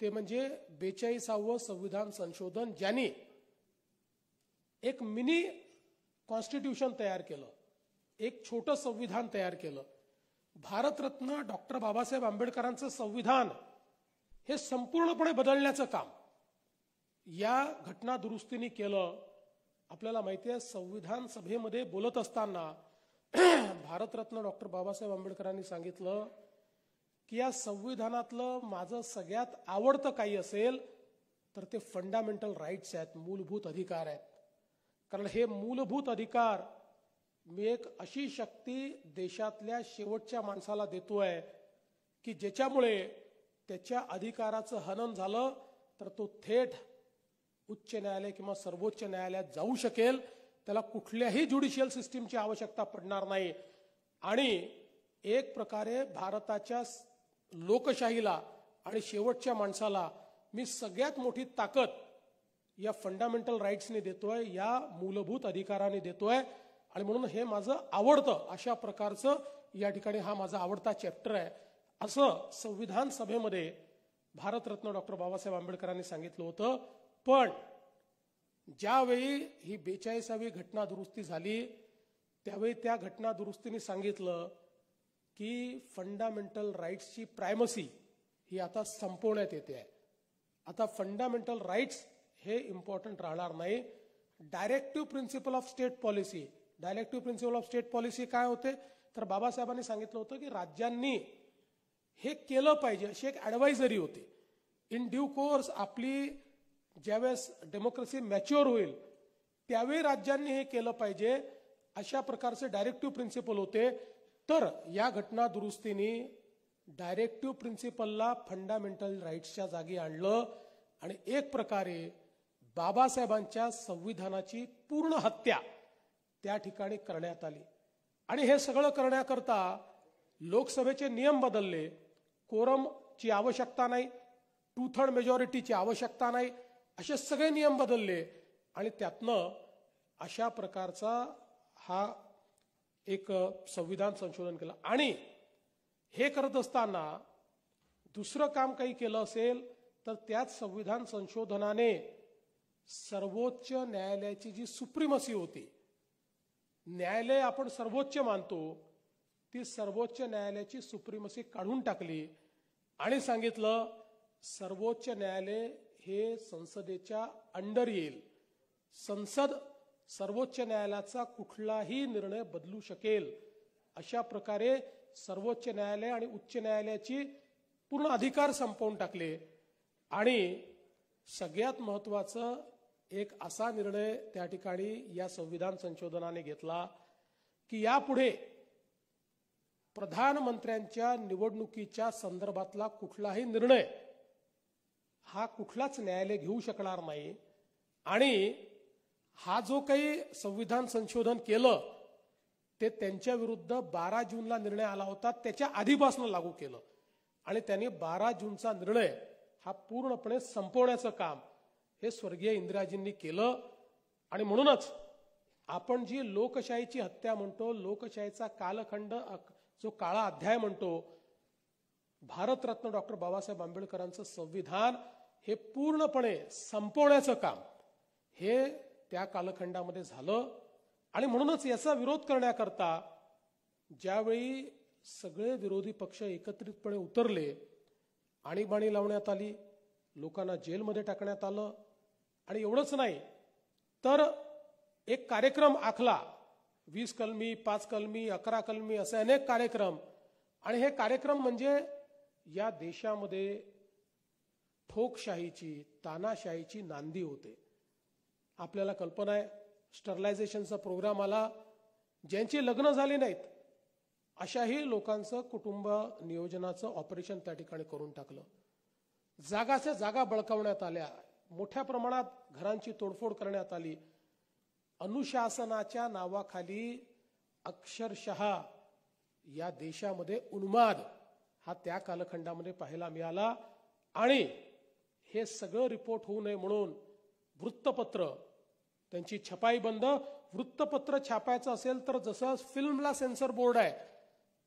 ते म्हणजे 42वावं संविधान संशोधन, ज्यांनी एक मिनी कॉन्स्टिट्यूशन तयार केलं, एक छोटं संविधान तयार केलं. भारतरत्न डॉक्टर बाबासाहेब आंबेडकरांचं संविधान हे संपूर्णपणे बदलण्याचं काम या घटना दुरुस्तीने केलं. आपल्याला माहिती आहे, संविधान सभेमध्ये बोलत असताना भारतरत्न डॉक्टर बाबासाहेब आंबेडकरांनी सांगितलं की या संविधानातलं माझं सगळ्यात आवडतं काही असेल तर ते फंडामेंटल राईट्स आहेत, मूलभूत अधिकार आहेत. कारण हे मूलभूत अधिकार मी एक अशी शक्ती देशातल्या शेवटच्या माणसाला देतोय की ज्याच्यामुळे त्याच्या अधिकाराचं हनन झालं तर तो थेट उच्च न्यायालय किंवा सर्वोच्च न्यायालयात जाऊ शकेल. त्याला कुठल्याही ज्युडिशियल सिस्टीमची आवश्यकता पडणार नाही. आणि एक प्रकारे भारताच्या लोकशाहीला आणि शेवटच्या माणसाला मी सगळ्यात मोठी ताकद या फंडामेंटल राईट्सने देतोय, या मूलभूत अधिकाराने देतोय. आणि म्हणून हे माझं आवडतं अशा प्रकारचं या ठिकाणी हा माझा आवडता चॅप्टर आहे, असं संविधान सभेमध्ये भारतरत्न डॉक्टर बाबासाहेब आंबेडकरांनी सांगितलं होतं. पण ज्यावेळी ही 42वी घटना दुरुस्ती झाली त्यावेळी त्या घटना दुरुस्तीने सांगितलं की फंडामेंटल राईट्सची प्रायमसी ही आता संपवण्यात येते आहे. आता फंडामेंटल राईट्स हे इम्पॉर्टंट राहणार नाही. Directive principle of state policy, directive principle of state policy काय होते तर बाबासाहेबांनी सांगितलं होतं की राज्यांनी हे केलं पाहिजे, अशी एक ॲडवायझरी होती. इन ड्यू कोर्स आपली ज्यावेळेस डेमोक्रेसी मॅच्युअर होईल त्यावेळी राज्यांनी हे केलं पाहिजे, अशा प्रकारचे डायरेक्टिव्ह प्रिन्सिपल होते. तर या घटना दुरुस्तीने डायरेक्टिव्ह प्रिन्सिपलला फंडामेंटल राईट्सच्या जागी आणलं आणि एक प्रकारे बाबासाहेबांच्या संविधानाची पूर्ण हत्या त्या ठिकाणी करण्यात आली. आणि हे सगळं करण्याकरता लोकसभेचे नियम बदलले. कोरमची आवश्यकता नाही, 2/3 मेजॉरिटीची आवश्यकता नाही, असे सगळे नियम बदलले आणि त्यातनं अशा प्रकारचा हा एक संविधान संशोधन केलं. आणि हे करत असताना दुसरं काम काही केलं असेल तर त्याच संविधान संशोधनाने सर्वोच्च न्यायालयाची जी सुप्रीमसी होती, न्यायालय आपण सर्वोच्च मानतो, ती सर्वोच्च न्यायालयाची सुप्रीमसी काढून टाकली आणि सांगितलं सर्वोच्च न्यायालय हे संसदेच्या अंडर येईल. संसद सर्वोच्च न्यायालयाचा कुठलाही निर्णय बदलू शकेल. अशा प्रकारे सर्वोच्च न्यायालय आणि उच्च न्यायालयाची पूर्ण अधिकार संपवून टाकले. आणि सगळ्यात महत्वाचं एक असा निर्णय त्या ठिकाणी या संविधान संशोधनाने घेतला की यापुढे प्रधानमंत्र्यांच्या निवडणुकीच्या संदर्भातला कुठलाही निर्णय हा कुठलाच न्यायालय घेऊ शकणार नाही. आणि हा जो काही संविधान संशोधन केलं ते त्यांच्या विरुद्ध 12 जूनला निर्णय आला होता त्याच्या आधीपासून लागू केलं. आणि त्यांनी 12 जूनचा निर्णय हा पूर्णपणे संपवण्याचं काम हे स्वर्गीय इंदिराजींनी केलं. आणि म्हणूनच आपण जी लोकशाहीची हत्या म्हणतो, लोकशाहीचा कालखंड जो काळा अध्याय म्हणतो, भारतरत्न डॉक्टर बाबासाहेब आंबेडकरांचं संविधान हे पूर्णपणे संपवण्याचं काम हे त्या कालखंडामध्ये झालं. आणि म्हणूनच याचा विरोध करण्याकरता ज्यावेळी सगळे विरोधी पक्ष एकत्रितपणे उतरले, आणीबाणी लावण्यात आली, लोकांना जेलमध्ये टाकण्यात आलं. आणि एवढंच नाही तर एक कार्यक्रम आखला, 20 कलमी, 5 कलमी, 11 कलमी असे अनेक कार्यक्रम. आणि हे कार्यक्रम म्हणजे या देशामध्ये ठोकशाहीची, तानाशाहीची नांदी होते. आपल्याला कल्पना आहे, स्टरलायझेशनचा प्रोग्राम आला, ज्यांची लग्न झाली नाहीत अशाही लोकांचं कुटुंब नियोजनाचं ऑपरेशन त्या ठिकाणी करून टाकलं. जागाच्या जागा बळकावण्यात आल्या, मोठ्या प्रमाणात घरांची तोडफोड करण्यात आली. अनुशासनाच्या नावाखाली अक्षरशः या देशामध्ये उन्माद हा त्या कालखंडामध्ये पाहायला मिळाला. आणि हे सगळं रिपोर्ट होऊ नये म्हणून वृत्तपत्र त्यांची छपाई बंद. वृत्तपत्र छापायचं असेल तर जसं फिल्मला सेन्सर बोर्ड आहे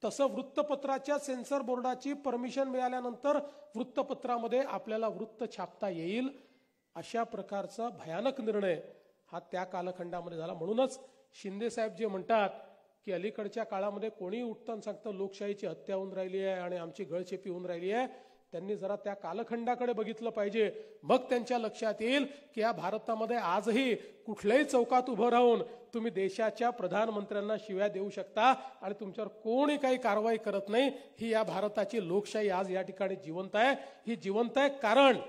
तसं वृत्तपत्राच्या सेन्सर बोर्डाची परमिशन मिळाल्यानंतर वृत्तपत्रामध्ये आपल्याला वृत्त छापता येईल. अशा प्रकारचा भयानक निर्णय हा त्या कालखंडामध्ये झाला. म्हणूनच शिंदे साहेब जे म्हणतात की अलीकडच्या काळामध्ये कोणी उठताना सांगतं लोकशाहीची हत्या होऊन राहिली आहे आणि आमची गळचेपी होऊन राहिली आहे, त्यांनी जरा त्या कालखंडाकडे बघितलं पाहिजे. मग त्यांच्या लक्षात येईल की या भारतामध्ये आजही कुठल्याही चौकात उभं राहून तुम्ही देशाच्या प्रधानमंत्र्यांना शिव्या देऊ शकता आणि तुमच्यावर कोणी काही कारवाई करत नाही. ही या भारताची लोकशाही आज या ठिकाणी जिवंत आहे. ही जिवंत आहे कारण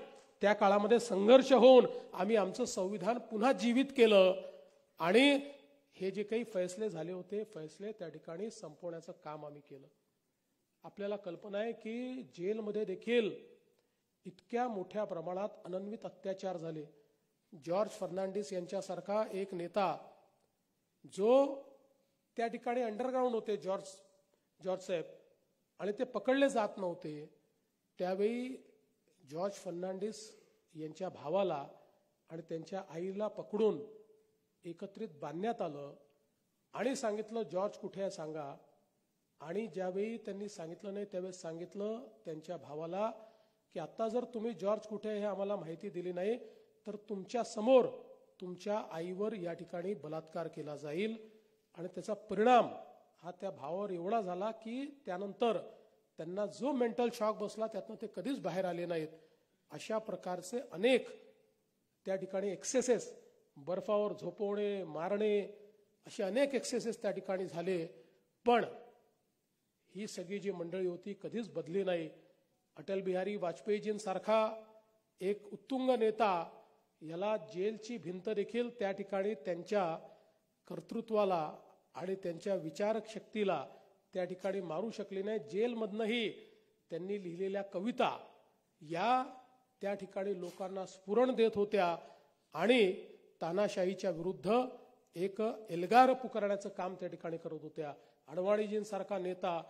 त्या काळामध्ये संघर्ष होऊन आम्ही आमचं संविधान पुन्हा जीवित केलं आणि हे जे काही फैसले झाले होते फैसले त्या ठिकाणी संपवण्याचं काम आम्ही केलं. आपल्याला कल्पना आहे की जेलमध्ये देखील इतक्या मोठ्या प्रमाणात अनन्वित अत्याचार झाले. जॉर्ज फर्नांडिस यांच्यासारखा एक नेता जो त्या ठिकाणी अंडरग्राऊंड होते जॉर्ज साहेब आणि ते पकडले जात नव्हते, त्यावेळी जॉर्ज फर्नांडिस यांच्या भावाला आणि त्यांच्या आईला पकडून एकत्रित बांधण्यात आलं आणि सांगितलं जॉर्ज कुठे आहे सांगा. आणि ज्यावेळी त्यांनी सांगितलं नाही त्यावेळेस सांगितलं त्यांच्या भावाला की आता जर तुम्ही जॉर्ज कुठे आहे हे आम्हाला माहिती दिली नाही तर तुमच्या समोर तुमच्या आईवर या ठिकाणी बलात्कार केला जाईल. आणि त्याचा परिणाम हा त्या भावावर एवढा झाला की त्यानंतर त्यांना जो मेंटल शॉक बसला त्यातनं ते कधीच बाहेर आले नाहीत. अशा प्रकारचे अनेक त्या ठिकाणी एक्सेसेस, बर्फावर झोपवणे, मारणे असे अनेक एक्सेसेस त्या ठिकाणी झाले. पण ही सगळी जी मंडळी होती कधीच बदली नाही. अटल बिहारी वाजपेयीजींसारखा एक उत्तुंग नेता याला जेलची भिंत देखील त्या ठिकाणी त्यांच्या कर्तृत्वाला आणि त्यांच्या विचारक शक्तीला त्या ठिकाणी मारू शकली नाही. जेलमधनंही त्यांनी लिहिलेल्या कविता या त्या ठिकाणी लोकांना स्फुरण देत होत्या आणि तानाशाहीच्या विरुद्ध एक एल्गार पुकारण्याचं काम त्या ठिकाणी करत होत्या. अडवाणीजींसारखा नेता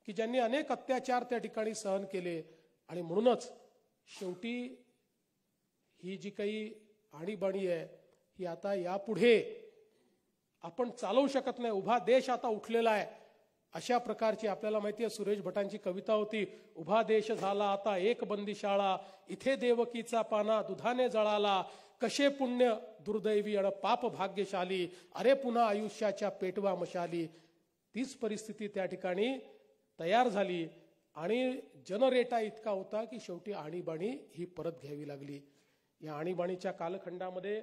की ज्यांनी अनेक अत्याचार त्या ठिकाणी सहन केले आणि म्हणूनच शेवटी ही जी काही आणीबाणी आहे ही आता यापुढे आपण चालवू शकत नाही. उभा देश आता उठलेला आहे अशा प्रकारची आपल्याला माहिती आहे. सुरेश भटांची कविता होती, उभा देश झाला आता एक बंदिशाळा, इथे देवकीचा पाना दुधाने जळाला, कशे पुण्य दुर्दैवी अड पाप भाग्यशाली, अरे पुन्हा आयुष्याच्या पेटवा मशाली. तीच परिस्थिती त्या ठिकाणी तयार झाली आणि जनरेटा इतका होता की शेवटी आणीबाणी ही परत घ्यावी लागली. या आणीबाणीच्या कालखंडामध्ये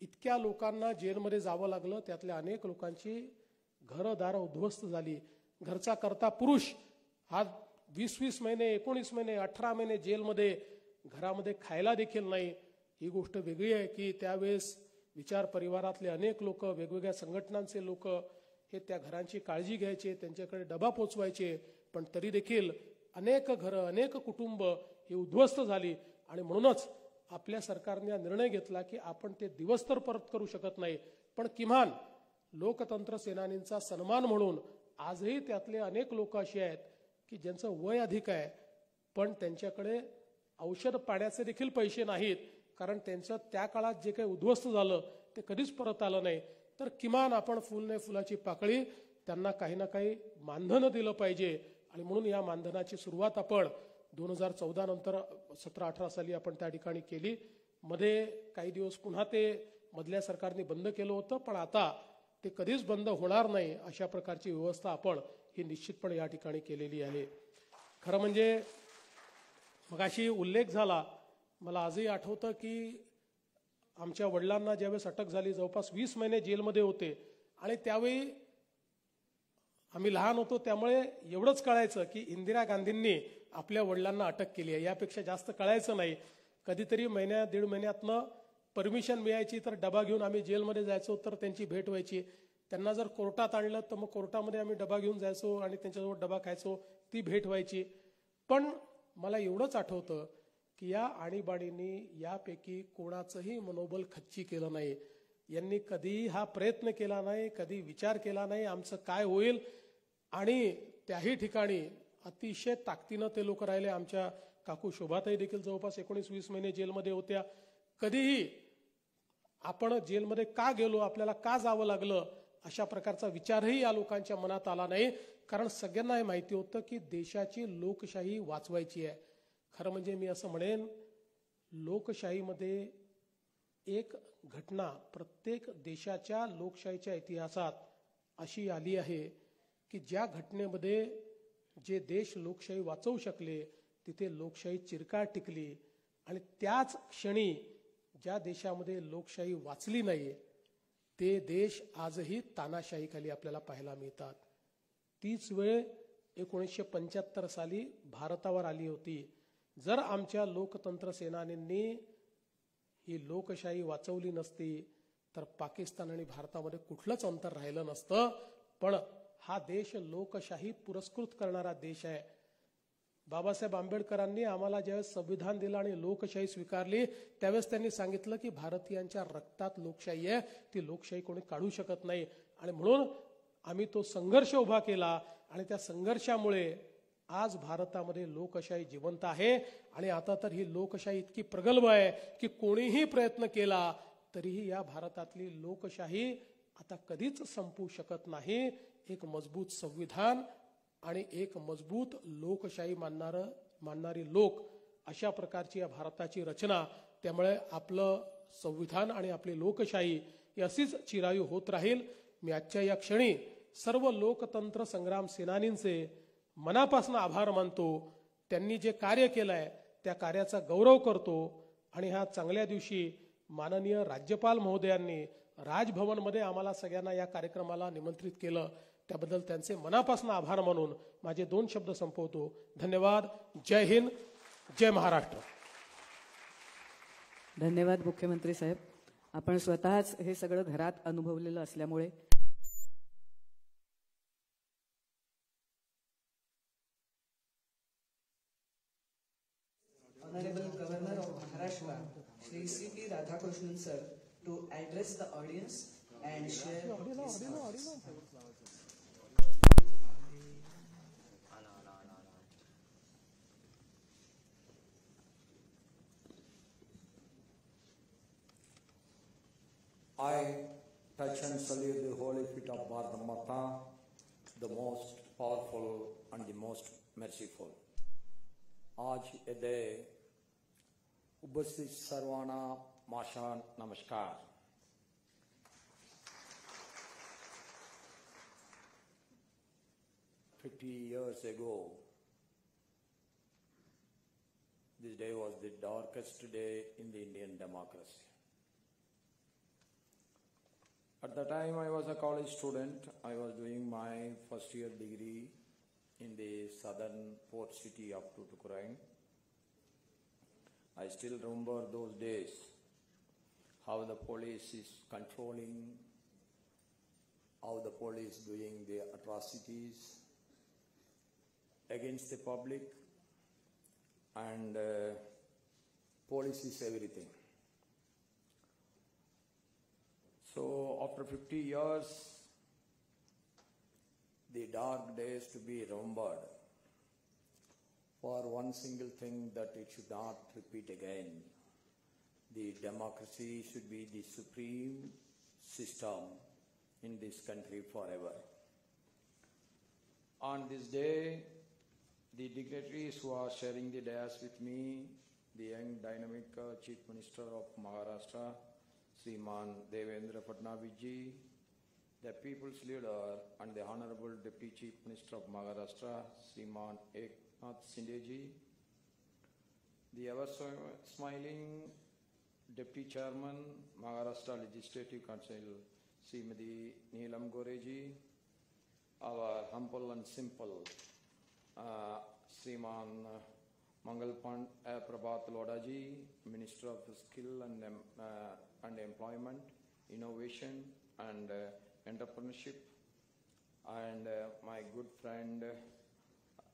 इतक्या लोकांना जेलमध्ये जावं लागलं, त्यातल्या अनेक लोकांची घरदारं उद्ध्वस्त झाली. घरचा करता पुरुष हा 20-20 महिने 19 महिने 18 महिने जेलमध्ये, घरामध्ये खायला देखील नाही. ही गोष्ट वेगळी आहे की त्यावेळेस विचार परिवारातले अनेक लोक, वेगवेगळ्या संघटनांचे लोक हे त्या घरांची काळजी घ्यायचे, त्यांच्याकडे डबा पोचवायचे, पण तरी देखील अनेक घरं अनेक कुटुंब ही उद्ध्वस्त झाली. आणि म्हणूनच आपल्या सरकारने निर्णय घेतला की आपण ते दिवस तर परत करू शकत नाही, पण किमान लोकतंत्र सेनानींचा सन्मान म्हणून आजही त्यातले अनेक लोक असे आहेत की ज्यांचं वय अधिक आहे पण त्यांच्याकडे औषध पाण्याचे देखील पैसे नाहीत, कारण त्यांचं त्या काळात जे काही उद्ध्वस्त झालं ते कधीच परत आलं नाही. तर किमान आपण फुल नाही फुलाची पाकळी त्यांना काही ना काही मानधन दिलं पाहिजे. आणि म्हणून या मानधनाची सुरुवात आपण 2014 नंतर 17-18 साली आपण त्या ठिकाणी केली. मध्ये काही दिवस पुन्हा ते मधल्या सरकारने बंद केलं होतं, पण आता ते कधीच बंद होणार नाही अशा प्रकारची व्यवस्था आपण ही निश्चितपणे या ठिकाणी केलेली आहे. खरं म्हणजे मगाशी उल्लेख झाला, मला आजही आठवतं की आमच्या वडिलांना ज्यावेळेस अटक झाली, जवळपास 20 महिने जेलमध्ये होते आणि त्यावेळी आम्ही लहान होतो, त्यामुळे एवढंच कळायचं की इंदिरा गांधींनी आपल्या वडिलांना अटक केली आहे, यापेक्षा जास्त कळायचं नाही. कधीतरी महिन्यात 1.5 महिन्यातनं परमिशन मिळायची तर डबा घेऊन आम्ही जेलमध्ये जायचो, तर त्यांची भेट व्हायची. त्यांना जर कोर्टात आणलं तर मग कोर्टामध्ये आम्ही डबा घेऊन जायचो आणि त्यांच्याजवळ डबा खायचो, ती भेट व्हायची. पण मला एवढंच आठवतं की या आणीबाणींनी यापैकी कोणाचंही मनोबल खच्ची केलं नाही. यांनी कधी हा प्रयत्न केला नाही, कधी विचार केला नाही आमचं काय होईल. आणि त्याही ठिकाणी अतिशय ताकदीनं ते लोक राहिले. आमच्या काकू शोभाताई देखील जवळपास 19-20 महिने जेलमध्ये होत्या. कधीही आपण जेलमध्ये का गेलो, आपल्याला का जावं लागलं, अशा प्रकारचा विचारही या लोकांच्या मनात आला नाही, कारण सगळ्यांना हे माहिती होतं की देशाची लोकशाही वाचवायची आहे. खरं म्हणजे मी असं म्हणेन, लोकशाहीमध्ये एक घटना प्रत्येक देशाच्या लोकशाहीच्या इतिहासात अशी आली आहे की ज्या घटनेमध्ये जे देश लोकशाही वाचवू शकले तिथे लोकशाही चिरकाळ टिकली, आणि त्याच क्षणी ज्या देशामध्ये लोकशाही वाचली नाही ते देश आजही तानाशाहीखाली आपल्याला पाहायला मिळतात. तीच वेळ 1975 साली भारतावर आली होती. जर आमच्या लोकतंत्र सेनानींनी ही लोकशाही वाचवली नसती तर पाकिस्तान आणि भारतामध्ये कुठलंच अंतर राहिलं नसतं. पण हा देश लोकशाही पुरस्कृत करणारा देश आहे. बाबासाहेब आंबेडकरांनी आम्हाला ज्यावेळेस संविधान दिलं आणि लोकशाही स्वीकारली त्यावेळेस त्यांनी सांगितलं की भारतीयांच्या रक्तात लोकशाही आहे, ती लोकशाही कोणी काढू शकत नाही. आणि म्हणून आम्ही तो संघर्ष उभा केला आणि त्या संघर्षामुळे आज भारतामध्ये लोकशाही जिवंत आहे. आणि आता तर ही लोकशाही इतकी प्रगल्भ आहे की कोणीही प्रयत्न केला तरीही या भारतातली लोकशाही आता कधीच संपू शकत नाही. एक मजबूत संविधान आणि एक मजबूत लोकशाही मानणारी लोक, अशा प्रकारची या भारताची रचना. त्यामुळे आपलं संविधान आणि आपली लोकशाही ही अशीच चिरायू होत राहील. मी आजच्या या क्षणी सर्व लोकतंत्र संग्राम सेनानींचे मनापासून आभार मानतो. त्यांनी जे कार्य केलंय त्या कार्याचा गौरव करतो. आणि ह्या चांगल्या दिवशी माननीय राज्यपाल महोदयांनी राजभवनमध्ये आम्हाला सगळ्यांना या कार्यक्रमाला निमंत्रित केलं, त्याबद्दल त्यांचे मनापासून आभार मानून माझे 2 शब्द संपवतो. धन्यवाद. जय हिंद, जय महाराष्ट्र.
धन्यवाद मुख्यमंत्री साहेब. आपण स्वतःच हे सगळं घरात अनुभवलेलं असल्यामुळे Honorable Governor of Maharashtra, Shri C.P. Radhakrishnan sir, to address the audience and share his thoughts.
I touch and salute the holy feet of Bharata Mata, the most powerful and the most merciful. आज ये दे उपस्थित सर्वाना माशा नमस्कार. $50 ago, this day was the darkest day in the Indian democracy. At the time I was a college student, I was doing my first year degree in the southern port city of Tuticorin. I still remember those days, how the police is controlling, how the police doing the atrocities against the public, and police is everything. So after 50 years, the dark days to be remembered for one single thing, that it should not repeat again. The democracy should be the supreme system in this country forever. On this day, the dignitaries who are sharing the dais with me, the young dynamic Chief Minister of Maharashtra, Sriman Devendra Fadnavis ji, the People's Leader and the Honorable Deputy Chief Minister of Maharashtra, Sriman Eknath Shinde ji, the ever-smiling Deputy Chairman, Maharashtra Legislative Council, Srimati Neelam Gore ji, our humble and simple Sriman Mangal Prabhat Lodha ji, Minister of Skill and Employment, Innovation and Entrepreneurship, and my good friend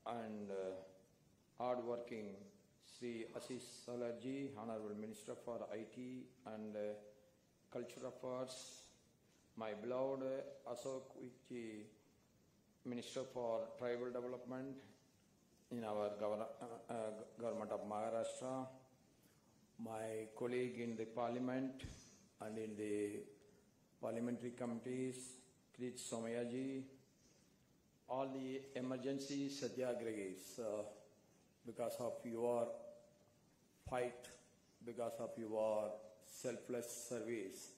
and hard-working Sri Ashish Salar ji, Honorable Minister for IT and Cultural Affairs, my beloved Ashok ji, Minister for Tribal Development in our government of Maharashtra, my colleague in the Parliament and in the parliamentary committees, Kriti Somaya ji, all the emergency satyagrahis, because of your fight, because of your selfless service,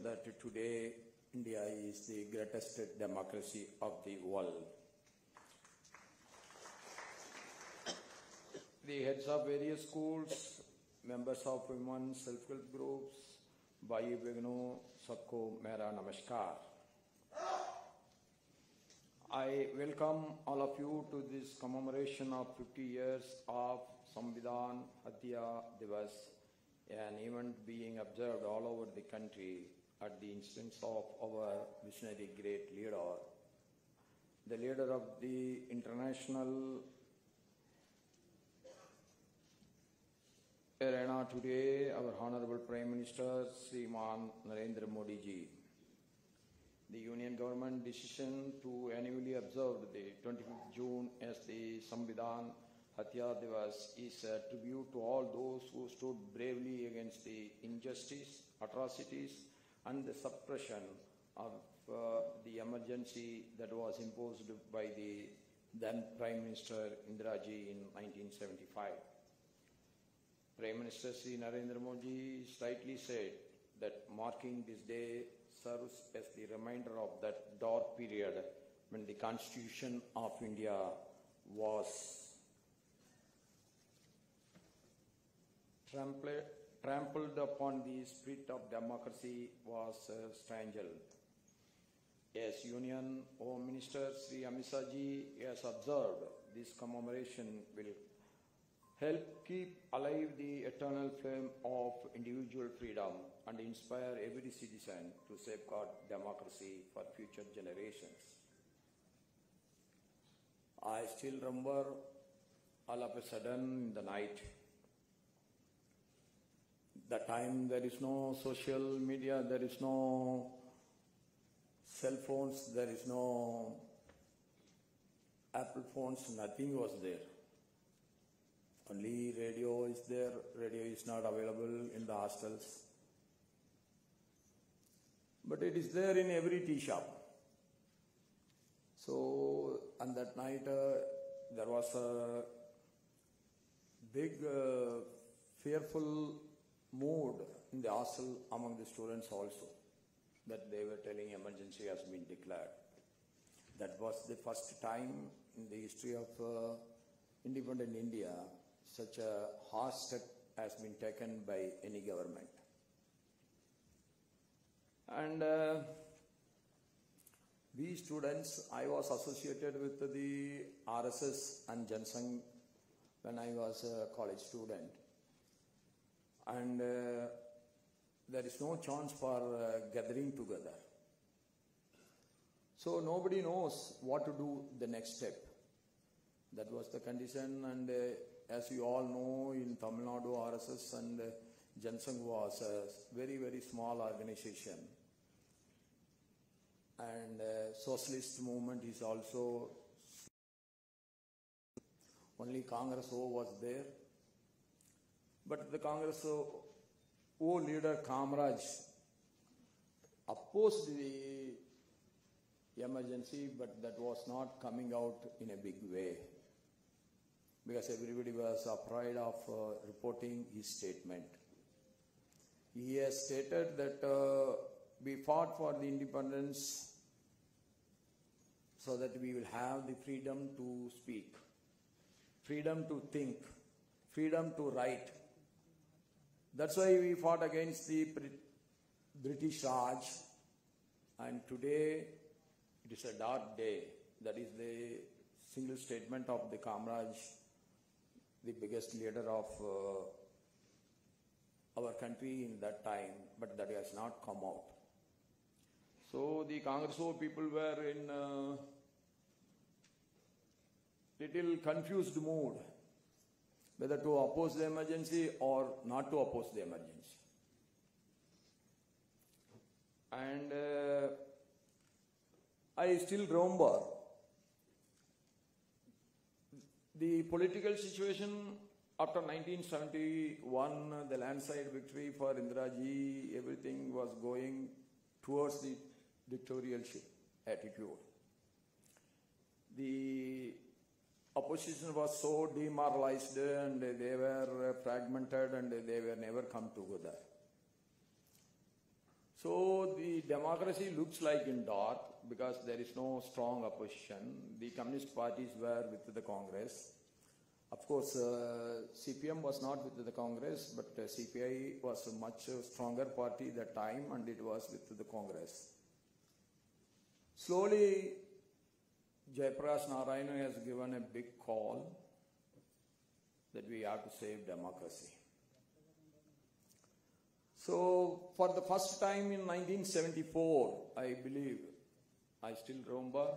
that today India is the greatest democracy of the world. The heads of various schools, members of women self-help groups, Bhai Begno, Sabko Mera Namaskar. I welcome all of you to this commemoration of 50 years of Samvidhan Hatya Divas, an event being observed all over the country at the instance of our visionary great leader, the leader of the international arena today, our Honorable Prime Minister Sriman Narendra Modi ji. The Union Government decision to annually observe the 25th June as the Samvidhan Hatya Divas is a tribute to all those who stood bravely against the injustice, atrocities and the suppression of the emergency that was imposed by the then Prime Minister Indira ji in 1975. Prime Minister Sri Narendra Modi rightly said that marking this day serves as the reminder of that dark period when the Constitution of India was trampled upon, the spirit of democracy was strangled. As Union Home Minister Sri Amit Shah ji has observed, this commemoration will help keep alive the eternal flame of individual freedom and inspire every citizen to safeguard democracy for future generations. I still remember all of a sudden in the night, That time there is no social media, there is no cell phones, there is no Apple phones, nothing was there. Only radio is there. Radio is not available in the hostels. But it is there in every tea shop. So, on that night, there was a big, fearful mood in the hostel among the students also, that they were telling emergency has been declared. That was the first time in the history of independent India such a harsh step has been taken by any government. And we students, I was associated with the RSS and Jansang when I was a college student. And there is no chance for gathering together. So nobody knows what to do the next step. That was the condition, and as you all know, in Tamil Nadu, RSS and Jansang was a very, very small organization. And socialist movement is also, only Congress O was there. But the Congress O leader Kamraj opposed the emergency, but that was not coming out in a big way, because everybody was afraid of reporting his statement. He has stated that we fought for the independence so that we will have the freedom to speak, freedom to think, freedom to write. That's why we fought against the British Raj, and today it is a dark day. That is the single statement of the Kamraj, the biggest leader of our country in that time, but that has not come out. So the Congress people were in a little confused mood, whether to oppose the emergency or not to oppose the emergency. And I still remember the political situation after 1971, the landslide victory for Indiraji, everything was going towards the dictatorialship attitude. The opposition was so demoralized and they were fragmented and they were never come together. So the democracy looks like in dark because there is no strong opposition. The communist parties were with the Congress. Of course, CPM was not with the Congress, but CPI was a much stronger party that time and it was with the Congress. Slowly, Jayaprakash Narayana has given a big call that we have to save democracy. So, for the first time in 1974, I believe, I still remember,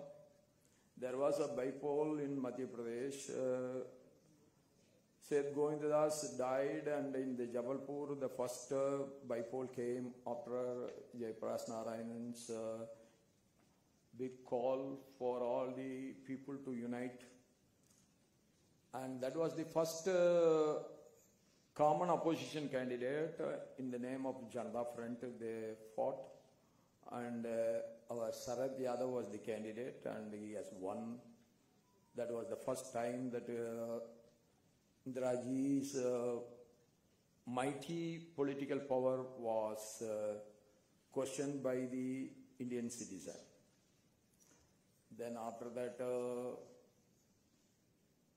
there was a bypoll in Madhya Pradesh. Seth Govindadas died, and in the Jabalpur, the first bypoll came after Jayaprakash Narayanan's big call for all the people to unite. And that was the first common opposition candidate in the name of Janata Front. They fought, and our Sharad Yadav was the candidate, and he has won. That was the first time that Indiraji's mighty political power was questioned by the Indian citizen. Then after that,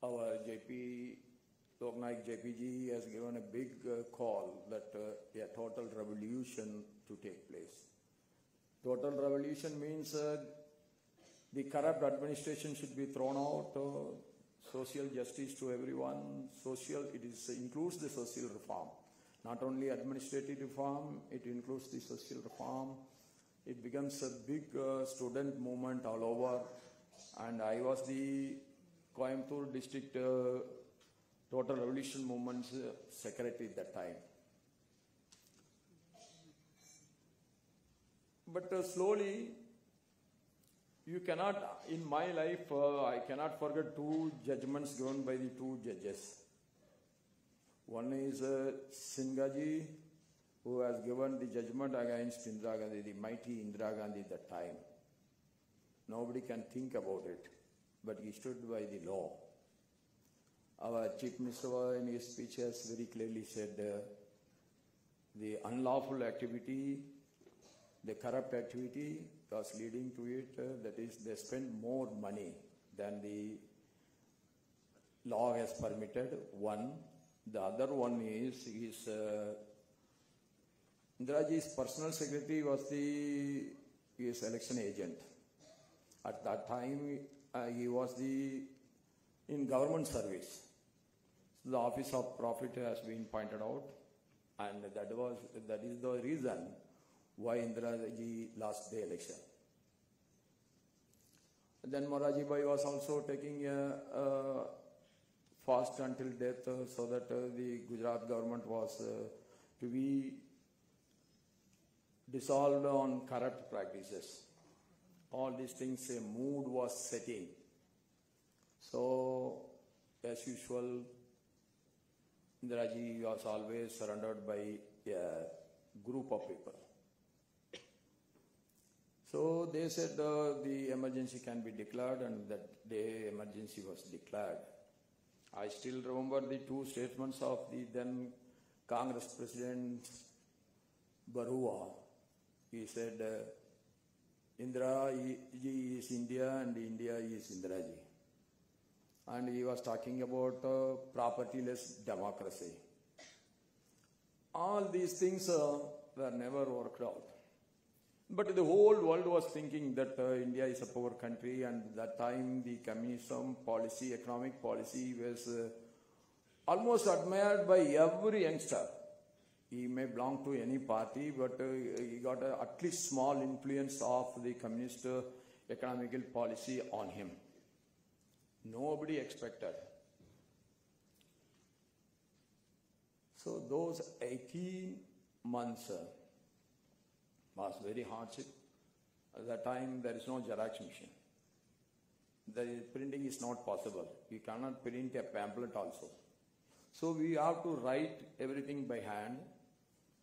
our JP, Loknaik JPG has given a big call that a total revolution to take place. Total revolution means the corrupt administration should be thrown out, social justice to everyone, includes the social reform. Not only administrative reform, it includes the social reform. It becomes a big student movement all over, and I was the Coimbatore district Total Revolution Movement's secretary at that time. But slowly, you cannot, in my life, I cannot forget two judgments given by the two judges. One is Singaji, who has given the judgment against Indira Gandhi, the mighty Indira Gandhi at that time. Nobody can think about it, but he stood by the law. Our Chief Minister in his speech has very clearly said the unlawful activity, the corrupt activity was leading to it, that is, they spend more money than the law has permitted, one. The other one is Indiraji's personal secretary was his election agent. At that time, he was in government service. So the office of profit has been pointed out, and that is the reason why Indiraji lost the election. Then Moraji Bhai was also taking a fast until death, so that the Gujarat government was to be dissolved on corrupt practices. All these things, a mood was setting. So, as usual, Indiraji was always surrounded by a group of people. So they said the emergency can be declared, and that day emergency was declared. I still remember the two statements of the then Congress President Barua. He said, Indira ji is India and India is Indira ji. And he was talking about propertyless democracy. All these things were never worked out. But the whole world was thinking that India is a poor country, and at that time the communism policy, economic policy was almost admired by every youngster. He may belong to any party, but he got at least small influence of the communist economical policy on him. Nobody expected. So those 18 months was very hardship. At that time, there is no Xerox machine. The printing is not possible. You cannot print a pamphlet also. So we have to write everything by hand,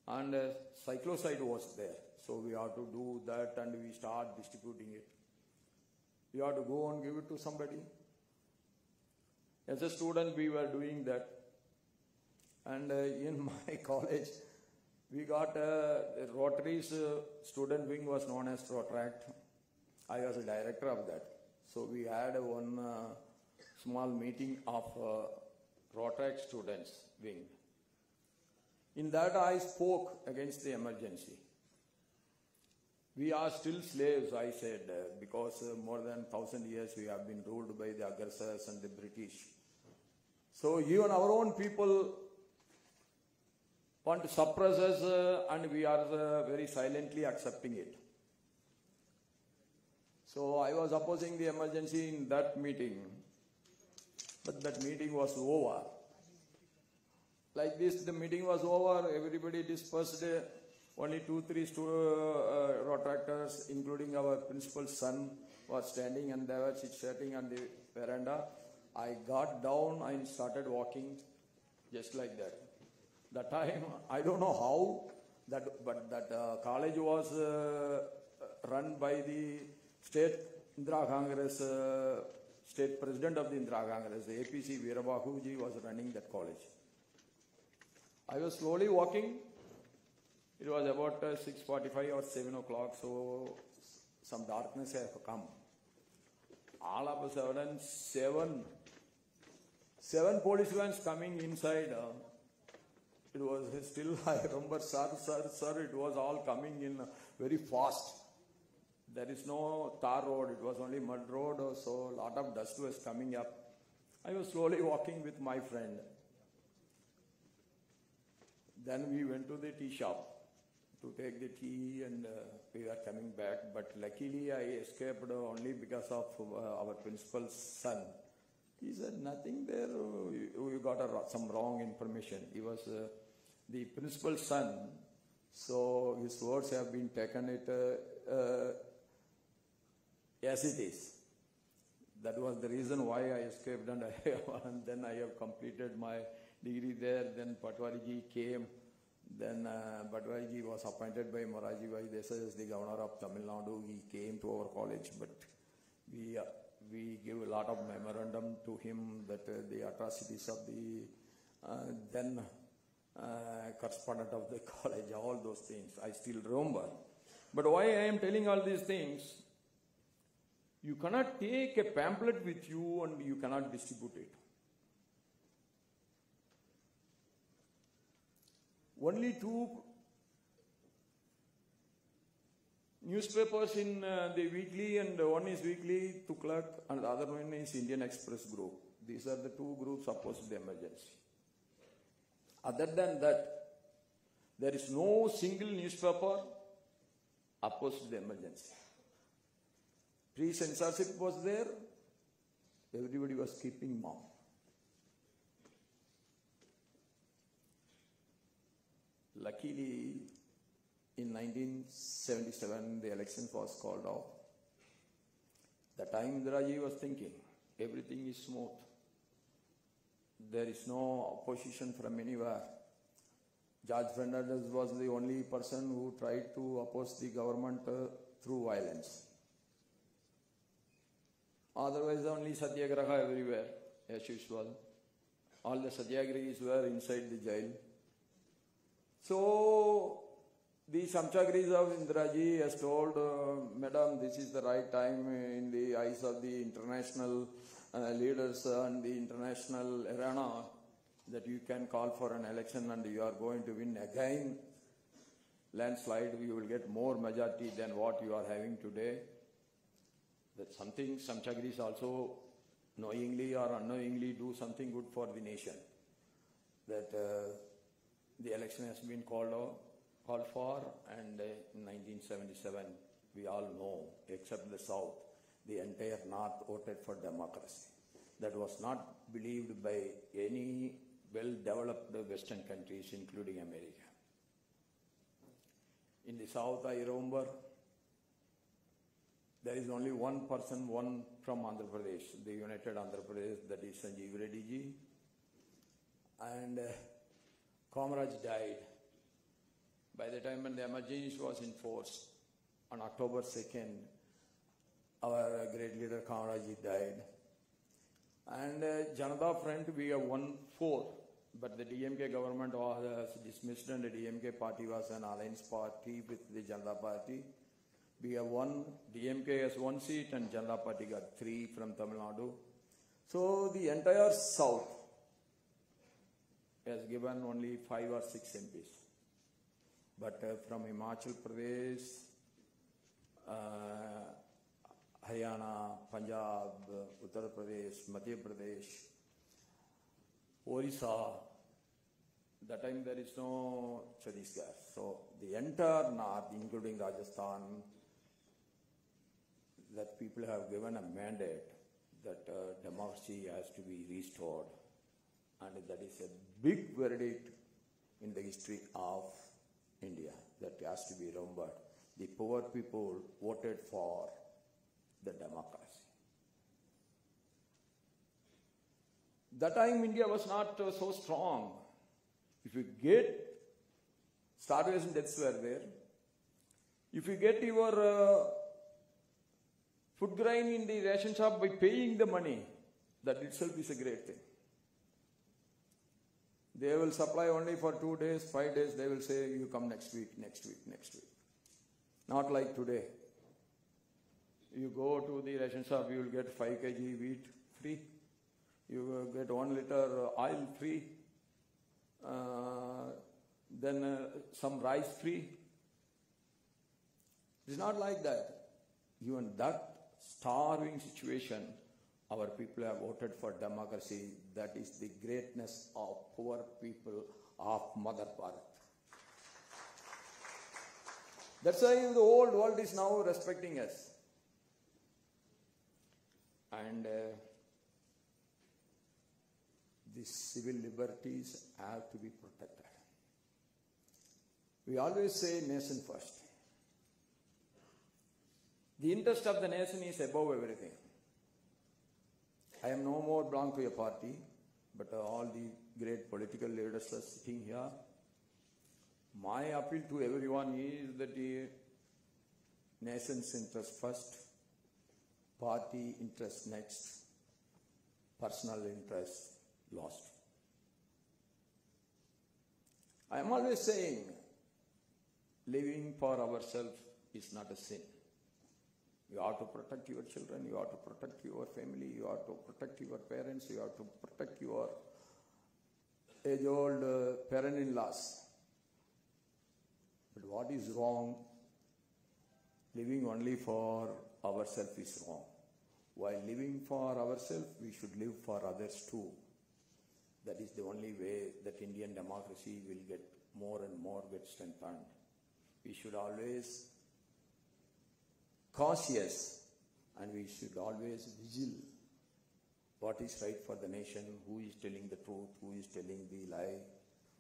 and cyclocide was there. So we have to do that, and we start distributing it. You have to go and give it to somebody. As a student, we were doing that. And in my college, we got Rotary's student wing was known as Rotaract. I was a director of that. So we had one small meeting of Rotaract students wing. In that I spoke against the emergency. We are still slaves, I said, because more than 1,000 years we have been ruled by the aggressors and the British. So even our own people want to suppress us, and we are very silently accepting it. So I was opposing the emergency in that meeting, but that meeting was over. Like this, the meeting was over, everybody dispersed, only 2-3 Rotaractors, including our principal's son, was standing, and they were sitting on the veranda. I got down and started walking just like that. That time, I don't know how, but that college was run by the state Indira Congress, state president of the Indira Congress, the APC Veerabahuji was running that college. I was slowly walking. It was about 6:45 or 7 o'clock, so some darkness had come. All of a sudden, seven police vans coming inside. It was still, I remember, sir, it was all coming in very fast. There is no tar road, it was only mud road, so a lot of dust was coming up. I was slowly walking with my friend. Then we went to the tea shop to take the tea, and we were coming back. But luckily I escaped only because of our principal's son. He said, nothing there, we got some wrong information. He was the principal's son So his words have been taken as it is. That was the reason why I escaped, and then I have completed my degree there. Then Patwari came. Then Patwari was appointed by Moraji Bhai Desai as the governor of Tamil Nadu. He came to our college, but we gave a lot of memorandum to him that the atrocities of the then correspondent of the college, all those things, I still remember. But why I am telling all these things, you cannot take a pamphlet with you and you cannot distribute it. Only two newspapers in the weekly, and one is weekly, Tuklak, and the other one is Indian Express Group. These are the two groups opposed to the emergency. Other than that, there is no single newspaper opposed to the emergency. Pre-censorship was there, everybody was keeping mum. Luckily, in 1977, the election was called off. The time Indiraji was thinking, everything is smooth. There is no opposition from anywhere. George Fernandez was the only person who tried to oppose the government through violence. Otherwise, only Satyagraha everywhere, as usual. All the Satyagrahis were inside the jail. So, the Samchagris of Indiraji has told, Madam, this is the right time in the eyes of the international leaders and the international arena that you can call for an election and you are going to win again. Landslide, you will get more majority than what you are having today. That's something Samchagris also knowingly or unknowingly do something good for the nation. That the election has been called for, and in 1977, we all know, except the South, the entire North voted for democracy. That was not believed by any well-developed Western countries, including America. In the South, I remember, there is only one person, one from Andhra Pradesh, the United Andhra Pradesh, that is Sanjeev Reddy ji. And Kamaraj died. By the time when the emergency was in force, on October 2nd, our great leader Kamaraj ji died. And Janata Front, we have won 4, but the DMK government was dismissed and the DMK party was an alliance party with the Janata Party. We have won, DMK has 1 seat and Janata Party got 3 from Tamil Nadu. So the entire South has given only 5 or 6 MPs. But from Himachal Pradesh, Haryana, Punjab, Uttar Pradesh, Madhya Pradesh, Orissa, that time there is no Chhattisgarh. So the entire North, including Rajasthan, that people have given a mandate that democracy has to be restored. And that is a big verdict in the history of India that has to be remembered. The poor people voted for the democracy. That time India was not so strong. If you get starvation deaths were there. If you get your food grain in the ration shop by paying the money, that itself is a great thing. They will supply only for 2 days, 5 days, they will say, you come next week, next week, next week. Not like today. You go to the ration shop, you will get 5 kg wheat free. You will get 1 liter oil free. Then some rice free. It's not like that. Even that starving situation, our people have voted for democracy. That is the greatness of poor people of Mother Bharat. That's why the whole world is now respecting us. And the civil liberties have to be protected. We always say nation first. The interest of the nation is above everything. I am no more belong to a party, but all the great political leaders are sitting here. My appeal to everyone is that the nation's interest first, party interest next, personal interest lost. I am always saying, living for ourselves is not a sin. You have to protect your children, you have to protect your family, you have to protect your parents, you have to protect your age-old parent-in-laws. But what is wrong? Living only for ourselves is wrong. While living for ourselves, we should live for others too. That is the only way that Indian democracy will get more and more strengthened. We should always cautious and we should always vigil what is right for the nation, who is telling the truth, who is telling the lie,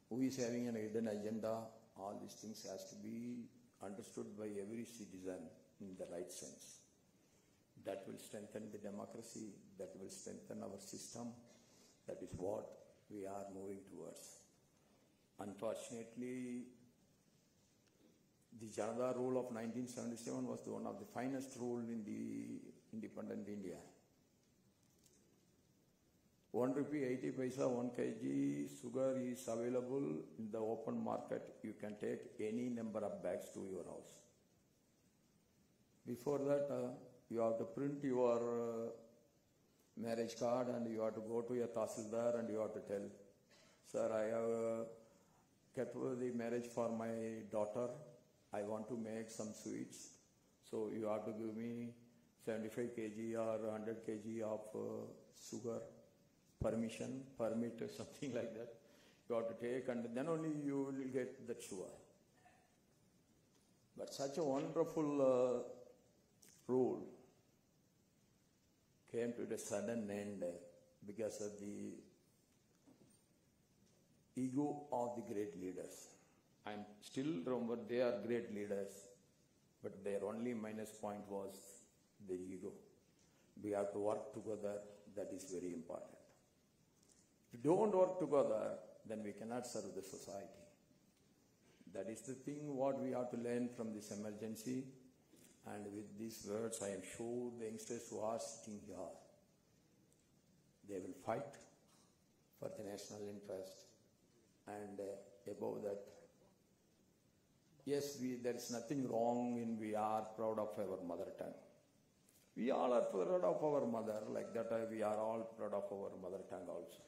who is having an hidden agenda. All these things has to be understood by every citizen in the right sense. That will strengthen the democracy, that will strengthen our system. That is what we are moving towards. Unfortunately, the Janata rule of 1977 was one of the finest rule in the independent India. 1 rupee 80 paisa 1 kg sugar is available in the open market. You can take any number of bags to your house. Before that, you have to print your marriage card and you have to go to your tahsildar and you have to tell, sir, I have kept the marriage for my daughter. I want to make some sweets. So you have to give me 75 kg or 100 kg of sugar, permit, something like that. You have to take and then only you will get that sugar. But such a wonderful rule came to a sudden end because of the ego of the great leaders. I still remember they are great leaders, but their only minus point was the ego. We have to work together, that is very important. If we don't work together, then we cannot serve the society. That is the thing what we have to learn from this emergency. And with these words, I am sure the youngsters who are sitting here, they will fight for the national interest. And above that, yes, there is nothing wrong in we are proud of our mother tongue. We all are proud of our mother, like that we are all proud of our mother tongue also.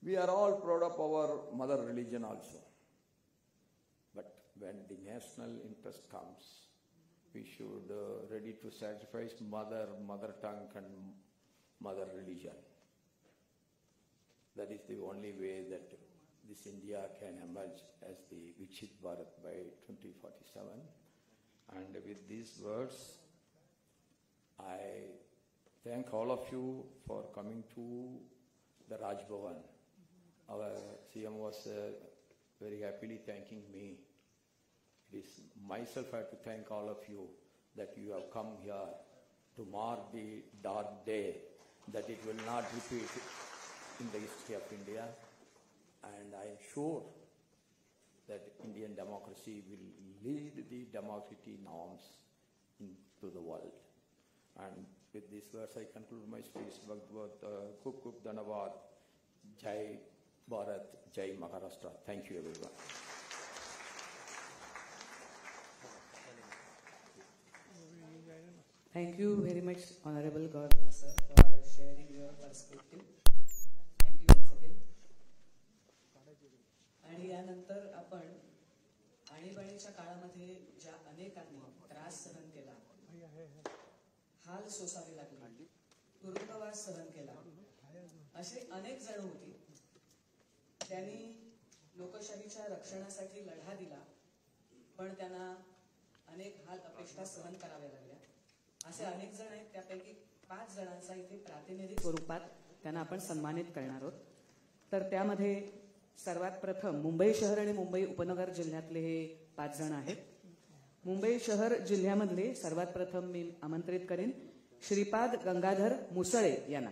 We are all proud of our mother religion also. But when the national interest comes, we should ready to sacrifice mother tongue and mother religion. That is the only way that this India can emerge as the Viksit Bharat by 2047. And with these words, I thank all of you for coming to the Raj Bhavan. Our CM was very happily thanking me. It is myself I have to thank all of you that you have come here to mark the dark day, that it will not repeat in the history of India. And I am sure that Indian democracy will lead the democracy norms into the world. And with these words, I conclude my speech. Khub khub dhanavad. Jai Bharat, Jai Maharashtra. Thank you, everyone.
Thank you very much, Honorable Governor sir, for sharing your perspective. Thank you once again. आणि यानंतर आपण आणीबाणीच्या काळामध्ये ज्या अनेकांनी त्रास सहन केला, हाल सोसावे लागले, तुरुंगवास सहन केला, असे अनेक जण होती. त्यांनी लोकशाहीच्या रक्षणासाठी लढा दिला, पण त्यांना अनेक हाल अपेक्षा सहन कराव्या लागल्या. असे अनेक जण आहेत, त्यापैकी 5 जणांचा इथे प्रातिनिधिक स्वरूपात त्यांना आपण सन्मानित करणार आहोत. तर त्यामध्ये सर्वात प्रथम मुंबई शहर आणि मुंबई उपनगर जिल्ह्यातले हे 5 जण आहेत. मुंबई शहर जिल्ह्यामधले सर्वात प्रथम मी आमंत्रित करेन श्रीपाद गंगाधर मुसळे यांना.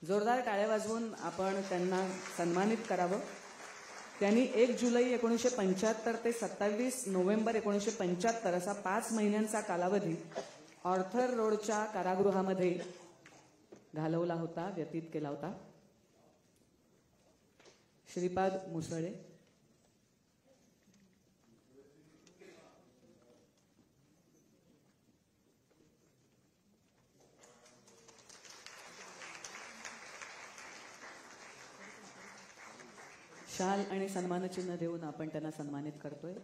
जोरदार टाळ्या वाजवून आपण त्यांना सन्मानित करावं. त्यांनी 1 जुलै 1975 ते 27 नोव्हेंबर 1975 असा 5 महिन्यांचा कालावधी ऑर्थर रोडच्या कारागृहामध्ये घालवला होता, व्यतीत केला होता. श्रीपाद मुसळे. शाल आणि सन्मानचिन्ह देऊन आपण त्यांना सन्मानित करतोय.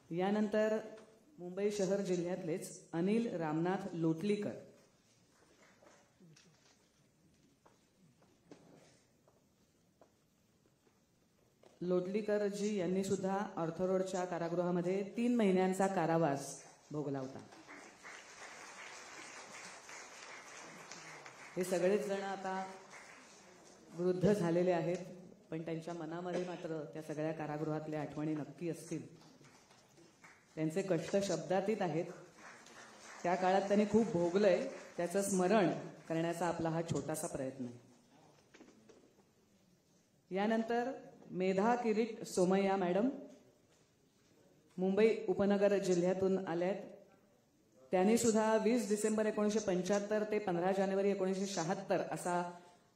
यानंतर मुंबई शहर जिल्ह्यातलेच अनिल रामनाथ लोटलीकर. लोटलीकरजी यांनी सुद्धा ऑर्थरोडच्या कारागृहामध्ये 3 महिन्यांचा कारावास भोगला होता. हे सगळेच जण आता वृद्ध झालेले आहेत, पण त्यांच्या मनामध्ये मात्र त्या सगळ्या कारागृहातल्या आठवणी नक्की असतील. त्यांचे कष्ट शब्दातीत आहेत. त्या काळात त्यांनी खूप भोगलंय, त्याचं स्मरण करण्याचा आपला हा छोटासा प्रयत्न आहे. यानंतर मेधा किरीट सोमय्या मॅडम मुंबई उपनगर जिल्ह्यातून आल्यात. त्यांनी सुद्धा 20 डिसेंबर 1975 ते 15 जानेवारी 1976 असा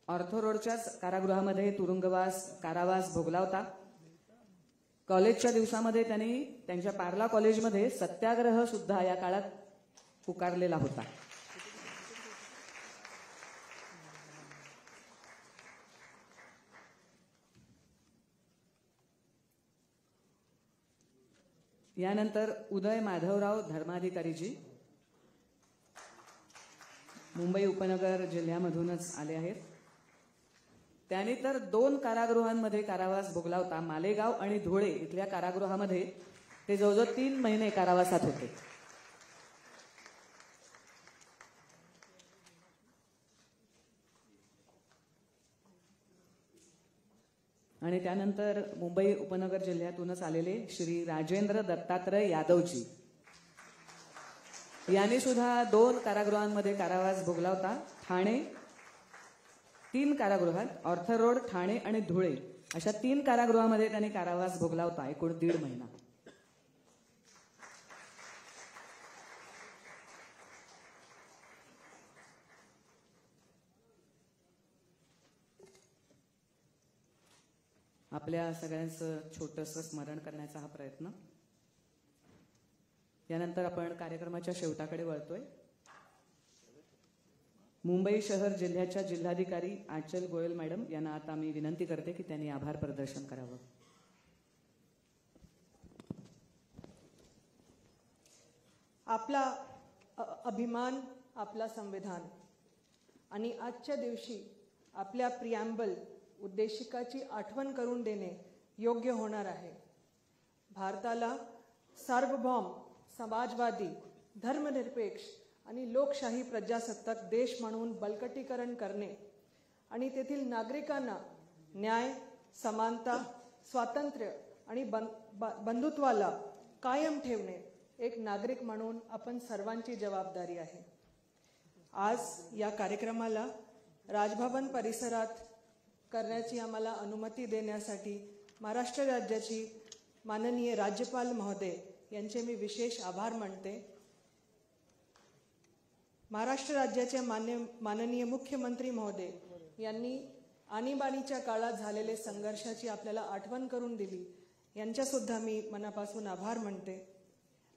ऑर्थरोडच्याच कारागृहामध्ये तुरुंगवास कारावास भोगला होता. कॉलेजच्या दिवसामध्ये त्यांनी त्यांच्या पार्ला कॉलेजमध्ये सत्याग्रह सुद्धा या काळात पुकारलेला होता. यानंतर उदय माधवराव धर्माधिकारीजी मुंबई उपनगर जिल्ह्यामधूनच आले आहेत. त्यांनी तर 2 कारागृहांमध्ये कारावास भोगला होता. मालेगाव आणि धुळे इथल्या कारागृहामध्ये ते जवळजवळ 3 महिने कारावासात होते. आणि त्यानंतर मुंबई उपनगर जिल्ह्यातूनच आलेले श्री राजेंद्र दत्तात्रय यादवजी यांनी सुद्धा 2 कारागृहांमध्ये कारावास भोगला होता. ठाणे 3 कारागृहात, ऑर्थर रोड, ठाणे आणि धुळे अशा 3 कारागृहामध्ये त्यांनी कारावास भोगला होता, एकूण 1.5 महिना. आपल्या सगळ्यांचं छोटंसं स्मरण करण्याचा हा प्रयत्न. यानंतर आपण कार्यक्रमाच्या शेवटाकडे वळतोय. मुंबई शहर जिल्ह्याच्या जिल्हाधिकारी आंचल गोयल मॅडम यांना आता मी विनंती करते की त्यांनी आभार प्रदर्शन करावं.
आपला अभिमान, आपला संविधान आणि आजच्या दिवशी आपल्या प्रिॲम्बल उद्देशिकाची आठवण करून देणे योग्य होणार आहे. भारताला सार्वभौम, समाजवादी, धर्मनिरपेक्ष आणि लोकशाही प्रजासत्ताक देश म्हणून बळकटीकरण करणे आणि तेथील नागरिकांना न्याय, समानता, स्वातंत्र्य आणि बंधुत्वाला कायम ठेवणे एक नागरिक म्हणून आपण सर्वांची जबाबदारी आहे. आज या कार्यक्रमाला राजभवन परिसरात करण्याची आम्हाला अनुमती देण्यासाठी महाराष्ट्र राज्याची माननीय राज्यपाल महोदय यांचे मी विशेष आभार मानते. महाराष्ट्र राज्याचे माननीय मुख्यमंत्री महोदय यांनी आणीबाणीच्या काळात झालेले संघर्षाची आपल्याला आठवण करून दिली, यांच्यासुद्धा मी मनापासून आभार मानते.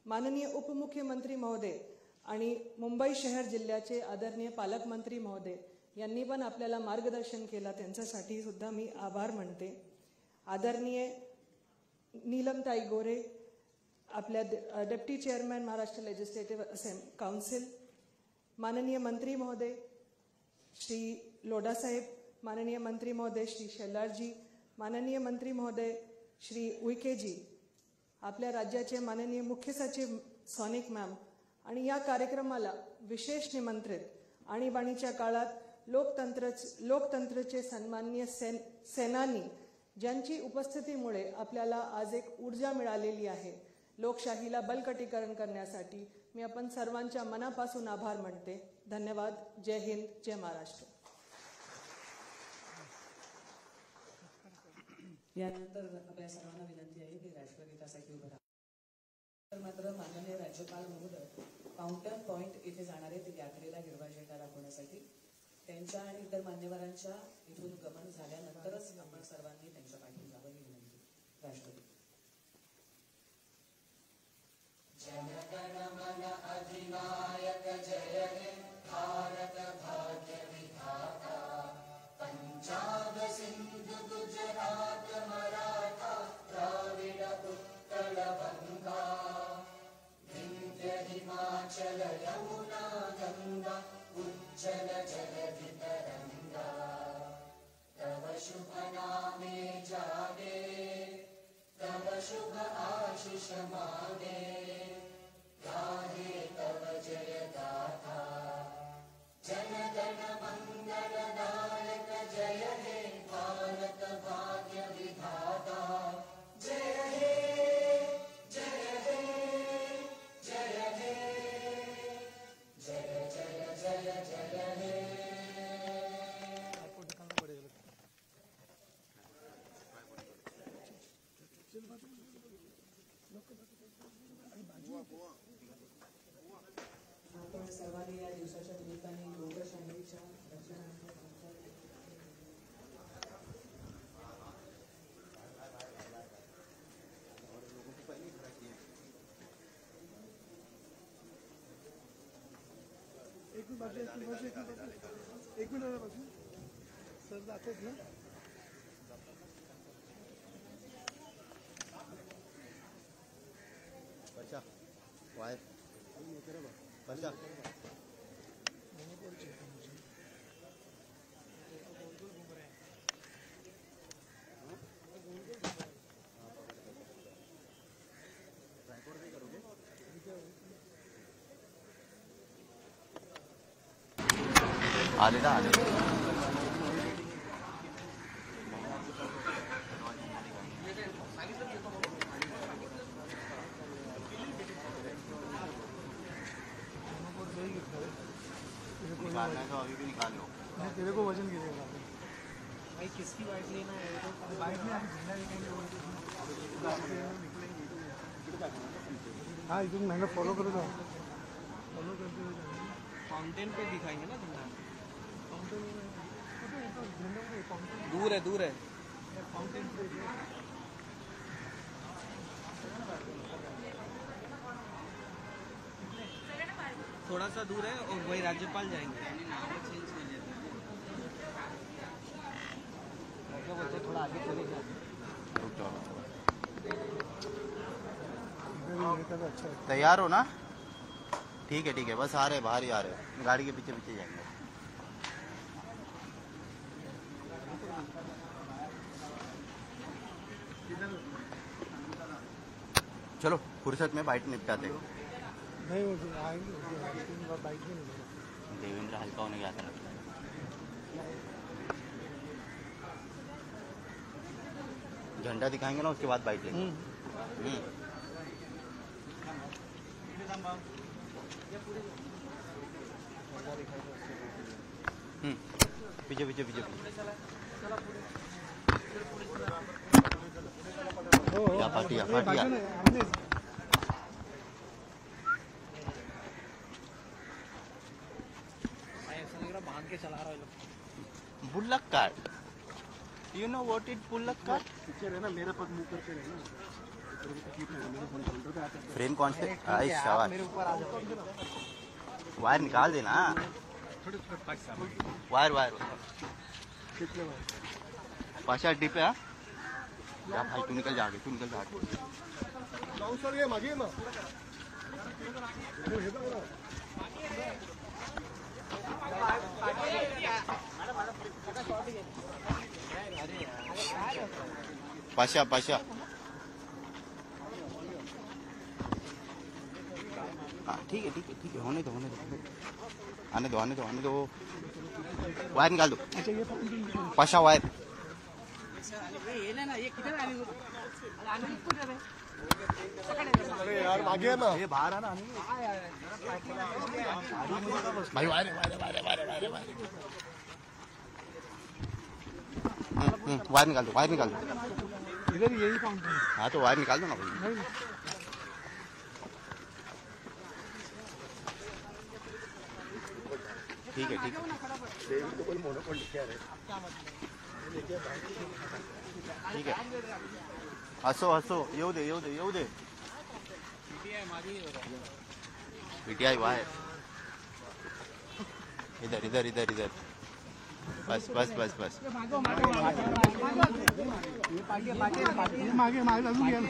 माननीय उपमुख्यमंत्री महोदय आणि मुंबई शहर जिल्ह्याचे आदरणीय पालकमंत्री महोदय यांनी पण आपल्याला मार्गदर्शन केलं, त्यांच्यासाठी सुद्धा मी आभार मानते. आदरणीय नीलमताई गोरे, आपल्या deputy chairman Maharashtra legislative council, माननीय मंत्री महोदय श्री लोढा साहेब, माननीय मंत्री महोदय श्री शेलारजी, माननीय मंत्री महोदय श्री उईकेजी, आपल्या राज्याचे माननीय मुख्य सचिव सोनिक मॅम आणि या कार्यक्रमाला विशेष निमंत्रित आणीबाणीच्या काळात लोकतंत्रचे सन्माननीय सेनानी ज्यांची उपस्थितीमुळे आपल्याला आज एक ऊर्जा मिळालेली आहे लोकशाहीला बळकटीकरण करण्यासाठी मी आपण सर्वांच्या मनापासून आभार मानते. धन्यवाद. जय हिंद, जय महाराष्ट्र.
यानंतर आपल्या सर्वांना विनंती आहे की राष्ट्रगीतासाठी उभं राहा. तर मात्र माननीय राज्यपाल महोदय फाउंटन पॉइंट इथे जाणार आहेत यात्रेला हिरवा झेंडा दाखवण्यासाठी. त्यांच्या आणि इतर मान्यवरांच्या इथून गमन झाल्यानंतरच आपण सर्वांनी त्यांच्या पाठी जावं ही विनंती. राष्ट्रगीत. जनगणमन अधिनायक जय हे भारत भाग्य विधाता पंजाब सिंधु गुजरात मराठा द्राविड उत्कल गंगा विंध्य हिमाचल यमुना गंगा उज्जल जलधि तरंगा तव शुभ नामे जागे तव शुभ आशीष माने गाहे तव जय गाथा जनगण मंगल नायक जय हे भारत भाग्य विधाता जय हे जय हे जय हे जय जय जय जय हे. आपण सर्वांनी या दिवसाच्या निमित्ताने लोकशाहीच्या रक्षणार्थ
एक मिनिट सर जातेच ना.
वर्षा वायर वर्षा आलेला निकालना है तो अभी भी निकाल लो.
नहीं तेरे को वजन गिरेगा भाई. किसकी बाइक लेना है तो बाइक में झंडा निकलेंगे. हाँ इधर मैंने फॉलो करो तो फॉलो करते हुए
फाउंटेन पे दिखाएंगे ना झंडा.
फाउंटेन
दूर है
फाउंटेन पे
थोड़ा सा दूर है और वही राज्यपाल जाएंगे. बोलते थोड़ा आगे चले जाते.
तैयार हो ना. ठीक है बस आ रहे बाहर ही आ रहे. गाड़ी के पीछे पीछे जाएंगे. चलो फुर्सत में बाइट निपटाते हैं.
नहीं वो आएंगे बाइक में नहीं.
देवेंद्र हल्का होने गया था. झंडा दिखाएंगे ना उसके बाद बाइट लेंगे. पीछे पीछे पीछे या फाटिया
बांध के चला रहा है.
Bullock cart. You know what it bullock cart.
पीछे रहना मेरे पग मुंह करके रहना.
फ्रेम कौन से शाबाश. वायर निकाल देना. वायर पाशा अड्डी पे. या भाई तू निकल जा आगे. पाशा हाँ ठीक है होने दो आने दो वायर निकाल दो पाशा वायर
अरे यार आगे ना
ये बाहर आना
भाई वायर
वायर निकाल दो
इधर यही काउंटर।
हाँ तो वायर निकाल दो ना भाई ठीक है ठीक है हसो येऊ दे पीटीआई वायर इधर बस
मागे अजून घ्या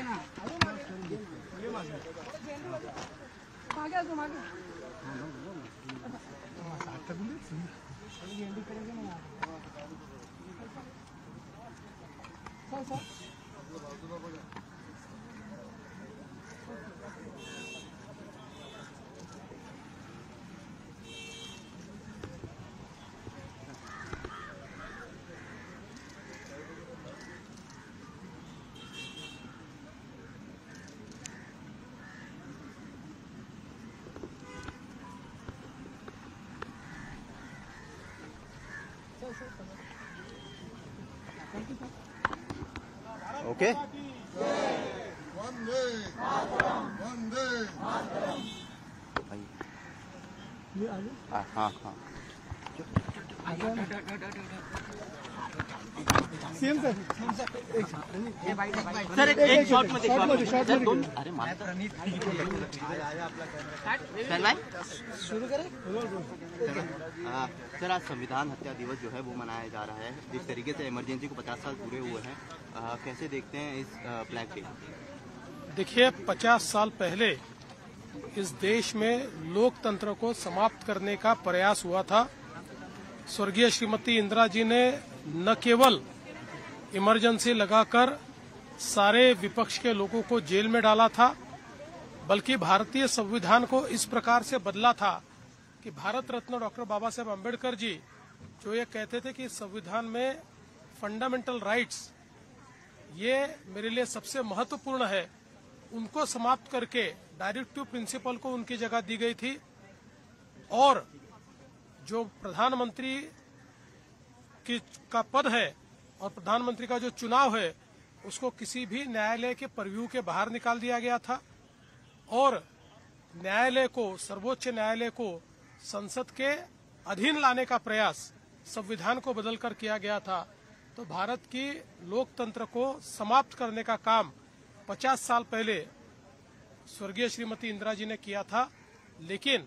ओके हाँ
सेम सर
सर एक शॉट मध्ये
अरे
शुरू करें।
सर आज संविधान हत्या दिवस जो है वो मनाया जा रहा है। जिस तरीके से इमरजेंसी को 50 साल पूरे हुए हैं, कैसे देखते हैं इस फ्लैग डे?
देखिए 50 साल पहले इस देश में लोकतंत्र को समाप्त करने का प्रयास हुआ था। स्वर्गीय श्रीमती इंदिरा जी ने न केवल इमरजेंसी लगाकर सारे विपक्ष के लोगों को जेल में डाला था, बल्कि भारतीय संविधान को इस प्रकार से बदला था कि भारत रत्न डॉक्टर बाबा साहेब अम्बेडकर जी जो ये कहते थे कि संविधान में फंडामेंटल राइट्स ये मेरे लिए सबसे महत्वपूर्ण है, उनको समाप्त करके डायरेक्टिव प्रिंसिपल को उनकी जगह दी गई थी। और जो प्रधानमंत्री का पद है और प्रधानमंत्री का जो चुनाव है उसको किसी भी न्यायालय के परव्यू के बाहर निकाल दिया गया था। और न्यायालय को, सर्वोच्च न्यायालय को संसद के अधीन लाने का प्रयास संविधान को बदलकर किया गया था। तो भारत की लोकतंत्र को समाप्त करने का काम 50 साल पहले स्वर्गीय श्रीमती इंदिरा जी ने किया था। लेकिन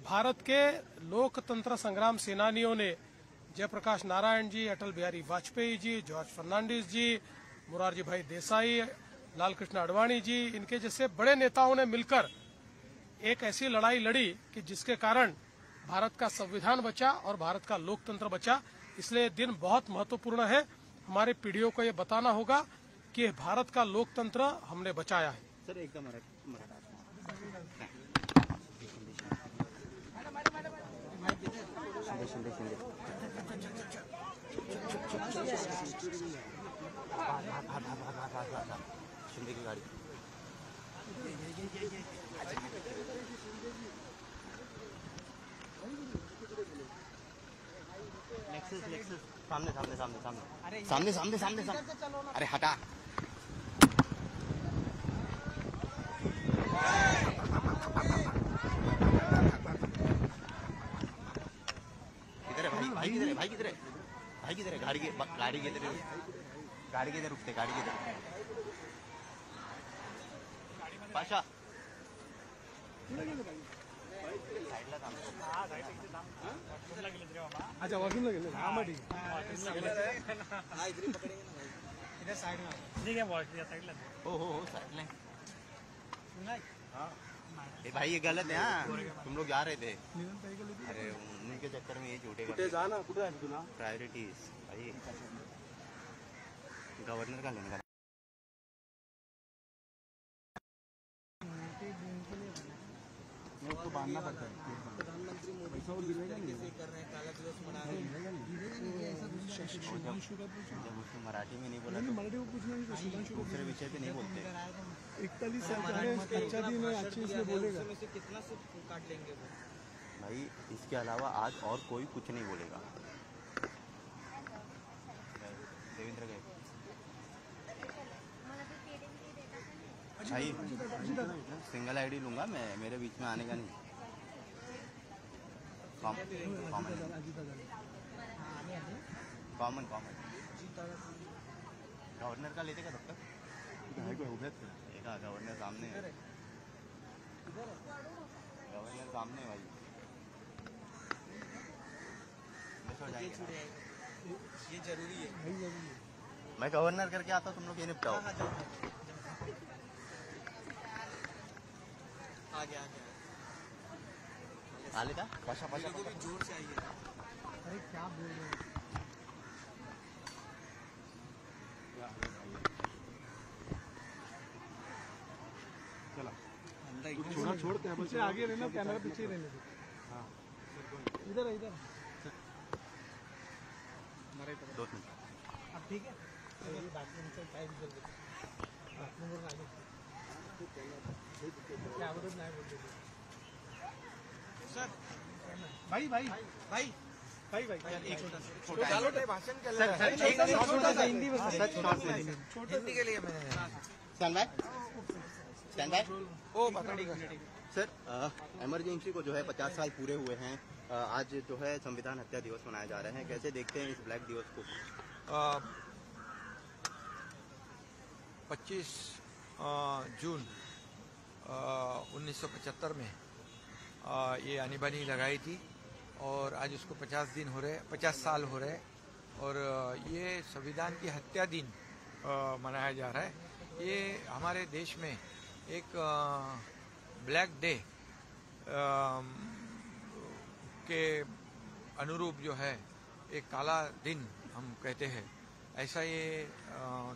भारत के लोकतंत्र संग्राम सेनानियों ने जयप्रकाश नारायण जी, अटल बिहारी वाजपेयी जी, जॉर्ज फर्नांडिस जी, मोरारजी भाई देसाई, लाल कृष्ण आडवाणी जी, इनके जैसे बड़े नेताओं ने मिलकर एक ऐसी लड़ाई लड़ी कि जिसके कारण भारत का संविधान बचा और भारत का लोकतंत्र बचा। इसलिए दिन बहुत महत्वपूर्ण है। हमारे पीढ़ियों को ये बताना होगा कि भारत का लोकतंत्र हमने बचाया है।
सर एकदम शिंदे की गाड़ी सामने अरे हटा भाई किधर है गाड़ी के इधर रुकते पाशा
अच्छा वॉकिंग लगे
हो साइड ए भाई ये गलत है। हाँ तुम लोग जा रहे थे, अरे उनके चक्कर में ये झूठे
जाना
प्रायोरिटीज भाई गवर्नर का लेने का। तो बांधना पड़ता है।
प्रधानमंत्री मोदी जी इस तरीके से कर रहे हैं, काला दिवस मना रहे हैं।
जब उसने मराठी में नहीं बोला तो दूसरे विषय पे नहीं बोलते।
41 साल अच्छा दिन है, अच्छे से बोलेगा। में से कितना से काट लेंगे वो?
भाई इसके अलावा आज और कोई कुछ नहीं बोलेगा। देवेंद्र गए भाई, सिंगल आईडी लूंगा मैं, मेरे बीच में आने का नहीं। कॉमन गवर्नर का लेते का तब तक देखा, गवर्नर सामने है, गवर्नर सामने भाई।
ये जरूरी है।
मैं गवर्नर करके आता हूँ, तुम लोग ये निपटाओ।
आ गया
आले का पाशा
को भी जोर से आइए। अरे क्या बोल रहे हो?
चला छोड़ पीछे आगे रहना, कैमरा पीछे रहने दो। हाँ इधर
दो मिनट।
अब ठीक है, बाथरूम से टाइम जल बाथरूम आगे क्या बोल रहे सर? भाई एक छोटा भाषण के लिए हिंदी के लिए मैंने
स्टैंड बाय।
ओ पकड़ेगा
सर, इमरजेंसी को जो है 50 साल पूरे हुए हैं। आज जो है संविधान हत्या दिवस मनाया जा रहा है, कैसे देखते हैं इस ब्लैक दिवस को?
25 जून 1975 में ये आनीबानी लगाई थी और आज उसको 50 साल हो रहे और ये संविधान की हत्या दिन मनाया जा रहा है। ये हमारे देश में एक ब्लैक डे के अनुरूप जो है एक काला दिन हम कहते हैं, ऐसा ये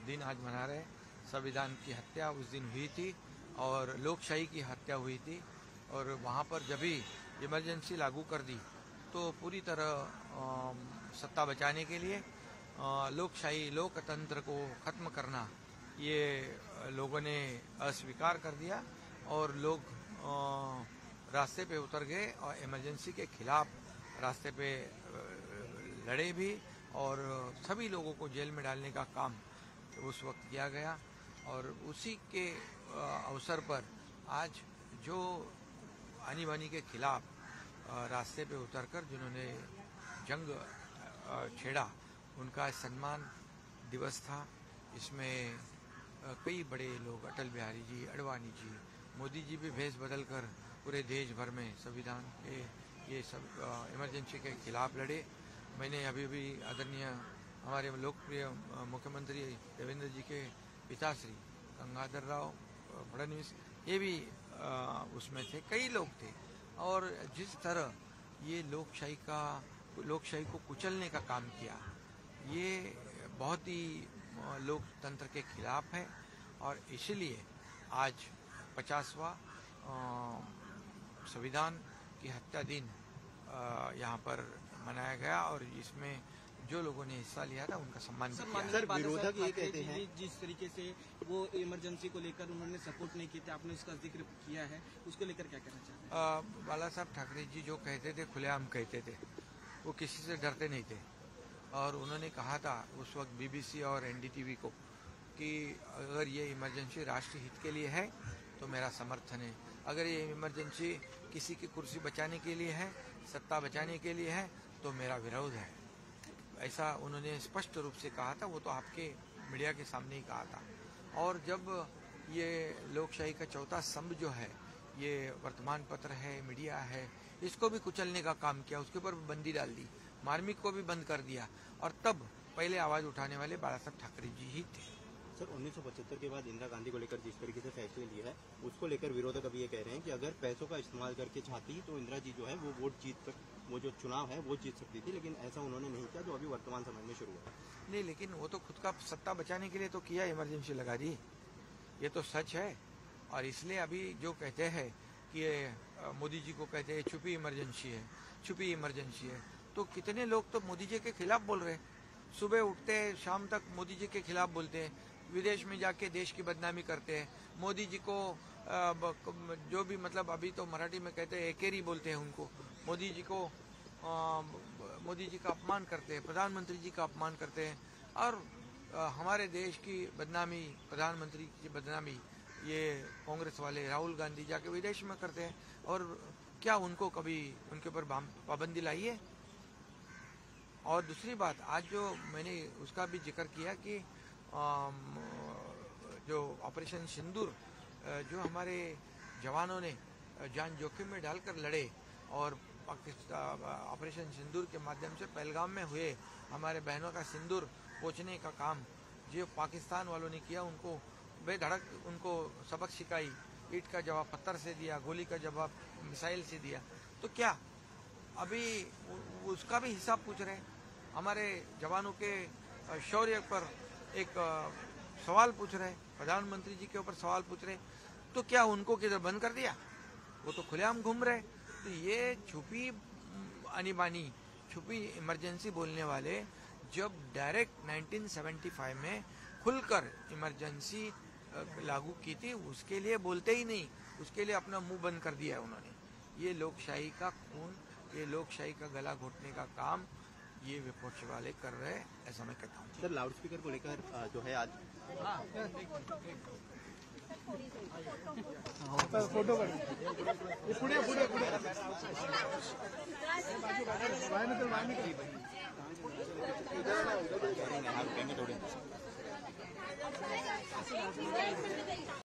दिन आज मना रहे। संविधान की हत्या उस दिन हुई थी और लोकशाही की हत्या हुई थी और वहाँ पर जब भी इमरजेंसी लागू कर दी तो पूरी तरह सत्ता बचाने के लिए लोकशाही लोकतंत्र को खत्म करना ये लोगों ने अस्वीकार कर दिया और लोग रास्ते पे उतर गए और इमरजेंसी के खिलाफ रास्ते पे लड़े भी और सभी लोगों को जेल में डालने का काम उस वक्त किया गया। और उसी के अवसर पर आज जो आनीबानी के खिलाफ रास्ते पे उतरकर जिन्होंने जंग छेड़ा उनका सम्मान दिवस था। इसमें कई बड़े लोग, अटल बिहारी जी, अडवाणी जी, मोदी जी भी भेष बदलकर पूरे देश भर में संविधान के ये सब इमरजेंसी के खिलाफ लड़े। मैंने अभी भी आदरणीय हमारे लोकप्रिय मुख्यमंत्री देवेंद्र जी के पिताश्री गंगाधर राव फडणवीस ये भी उसमें थे, कई लोग थे। और जिस तरह ये लोकशाही को कुचलने का काम किया, ये बहुत ही लोकतंत्र के खिलाफ है और इसलिए आज 50वां संविधान की हत्या दिन यहाँ पर मनाया गया और इसमें जो लोगों ने हिस्सा लिया था उनका सम्मान किया।
सर, विरोधक ये कहते हैं
जिस तरीके से वो इमरजेंसी को लेकर उन्होंने सपोर्ट नहीं किया, आपने उसका जिक्र किया है, उसको लेकर क्या कहना चाहते हैं?
बाला साहब ठाकरे जी जो कहते थे खुलेआम कहते थे, वो किसी से डरते नहीं थे और उन्होंने कहा था उस वक्त बीबीसी और एनडीटीवी को कि अगर ये इमरजेंसी राष्ट्रीय हित के लिए है तो मेरा समर्थन है, अगर ये इमरजेंसी किसी की कुर्सी बचाने के लिए है, सत्ता बचाने के लिए है तो मेरा विरोध है। ऐसा उन्होंने स्पष्ट रूप से कहा था, वो तो आपके मीडिया के सामने ही कहा था। और जब ये लोकशाही का चौथा स्तंभ जो है, ये वर्तमान पत्र है, मीडिया है, इसको भी कुचलने का काम किया, उसके ऊपर बंदी डाल दी, मार्मिक को भी बंद कर दिया और तब पहले आवाज उठाने वाले बाला साहब ठाकरे जी ही थे।
सर, 1975 के बाद इंदिरा गांधी को लेकर जिस तरीके से फैसले लिए है उसको लेकर विरोधक अभी ये कह रहे हैं कि अगर पैसों का इस्तेमाल करके चाहती तो इंदिरा जी जो है वो वोट जीत कर वो जो चुनाव है वो जीत सकती थी, लेकिन ऐसा उन्होंने नहीं किया जो अभी वर्तमान समय में शुरू हुआ।
नहीं, लेकिन वो तो खुद का सत्ता बचाने के लिए तो किया, इमरजेंसी लगा दी, ये तो सच है। और इसलिए अभी जो कहते हैं कि मोदी जी को कहते हैं छुपी इमरजेंसी है, छुपी इमरजेंसी है। तो कितने लोग तो मोदी जी के खिलाफ बोल रहे हैं, सुबह उठते हैं शाम तक मोदी जी के खिलाफ बोलते हैं, विदेश में जाके देश की बदनामी करते हैं, मोदी जी को जो भी मतलब अभी तो मराठी में कहते हैं एकेरी बोलते हैं उनको, मोदी जी को मोदी जी का अपमान करते हैं, प्रधानमंत्री जी का अपमान करते हैं और हमारे देश की बदनामी, प्रधानमंत्री की बदनामी ये कांग्रेस वाले राहुल गांधी जाके विदेश में करते हैं। और क्या उनको कभी उनके ऊपर पाबंदी लाई है? और दूसरी बात, आज जो मैंने उसका भी जिक्र किया कि जो ऑपरेशन सिंदूर जो हमारे जवानों ने जान जोखिम में डालकर लड़े और पाकिस्तान ऑपरेशन सिंदूर के माध्यम से पहलगाम में हुए हमारे बहनों का सिंदूर पोंछने का काम जो पाकिस्तान वालों ने किया, उनको बेधड़क उनको सबक सिखाई, ईंट का जवाब पत्थर से दिया, गोली का जवाब मिसाइल से दिया। तो क्या अभी उसका भी हिसाब पूछ रहे हैं? हमारे जवानों के शौर्य पर एक सवाल पूछ रहे हैं, प्रधानमंत्री जी के ऊपर सवाल पूछ रहे हैं। तो क्या उनको किधर बंद कर दिया? वो तो खुलेआम घूम रहे। तो ये छुपी अनिबानी, छुपी इमरजेंसी बोलने वाले जब डायरेक्ट 1975 में खुलकर इमरजेंसी लागू की थी, उसके लिए बोलते ही नहीं, उसके लिए अपना मुंह बंद कर दिया उन्होंने। ये लोकशाही का खून, ये लोकशाही का गला घोटने का काम ये विपक्ष वाले कर रहे हैं, ऐसा मैं कहता हूँ।
सर, लाउड स्पीकर को लेकर जो है आज
फोटो पुढे पुढे पुढे
थोड़ी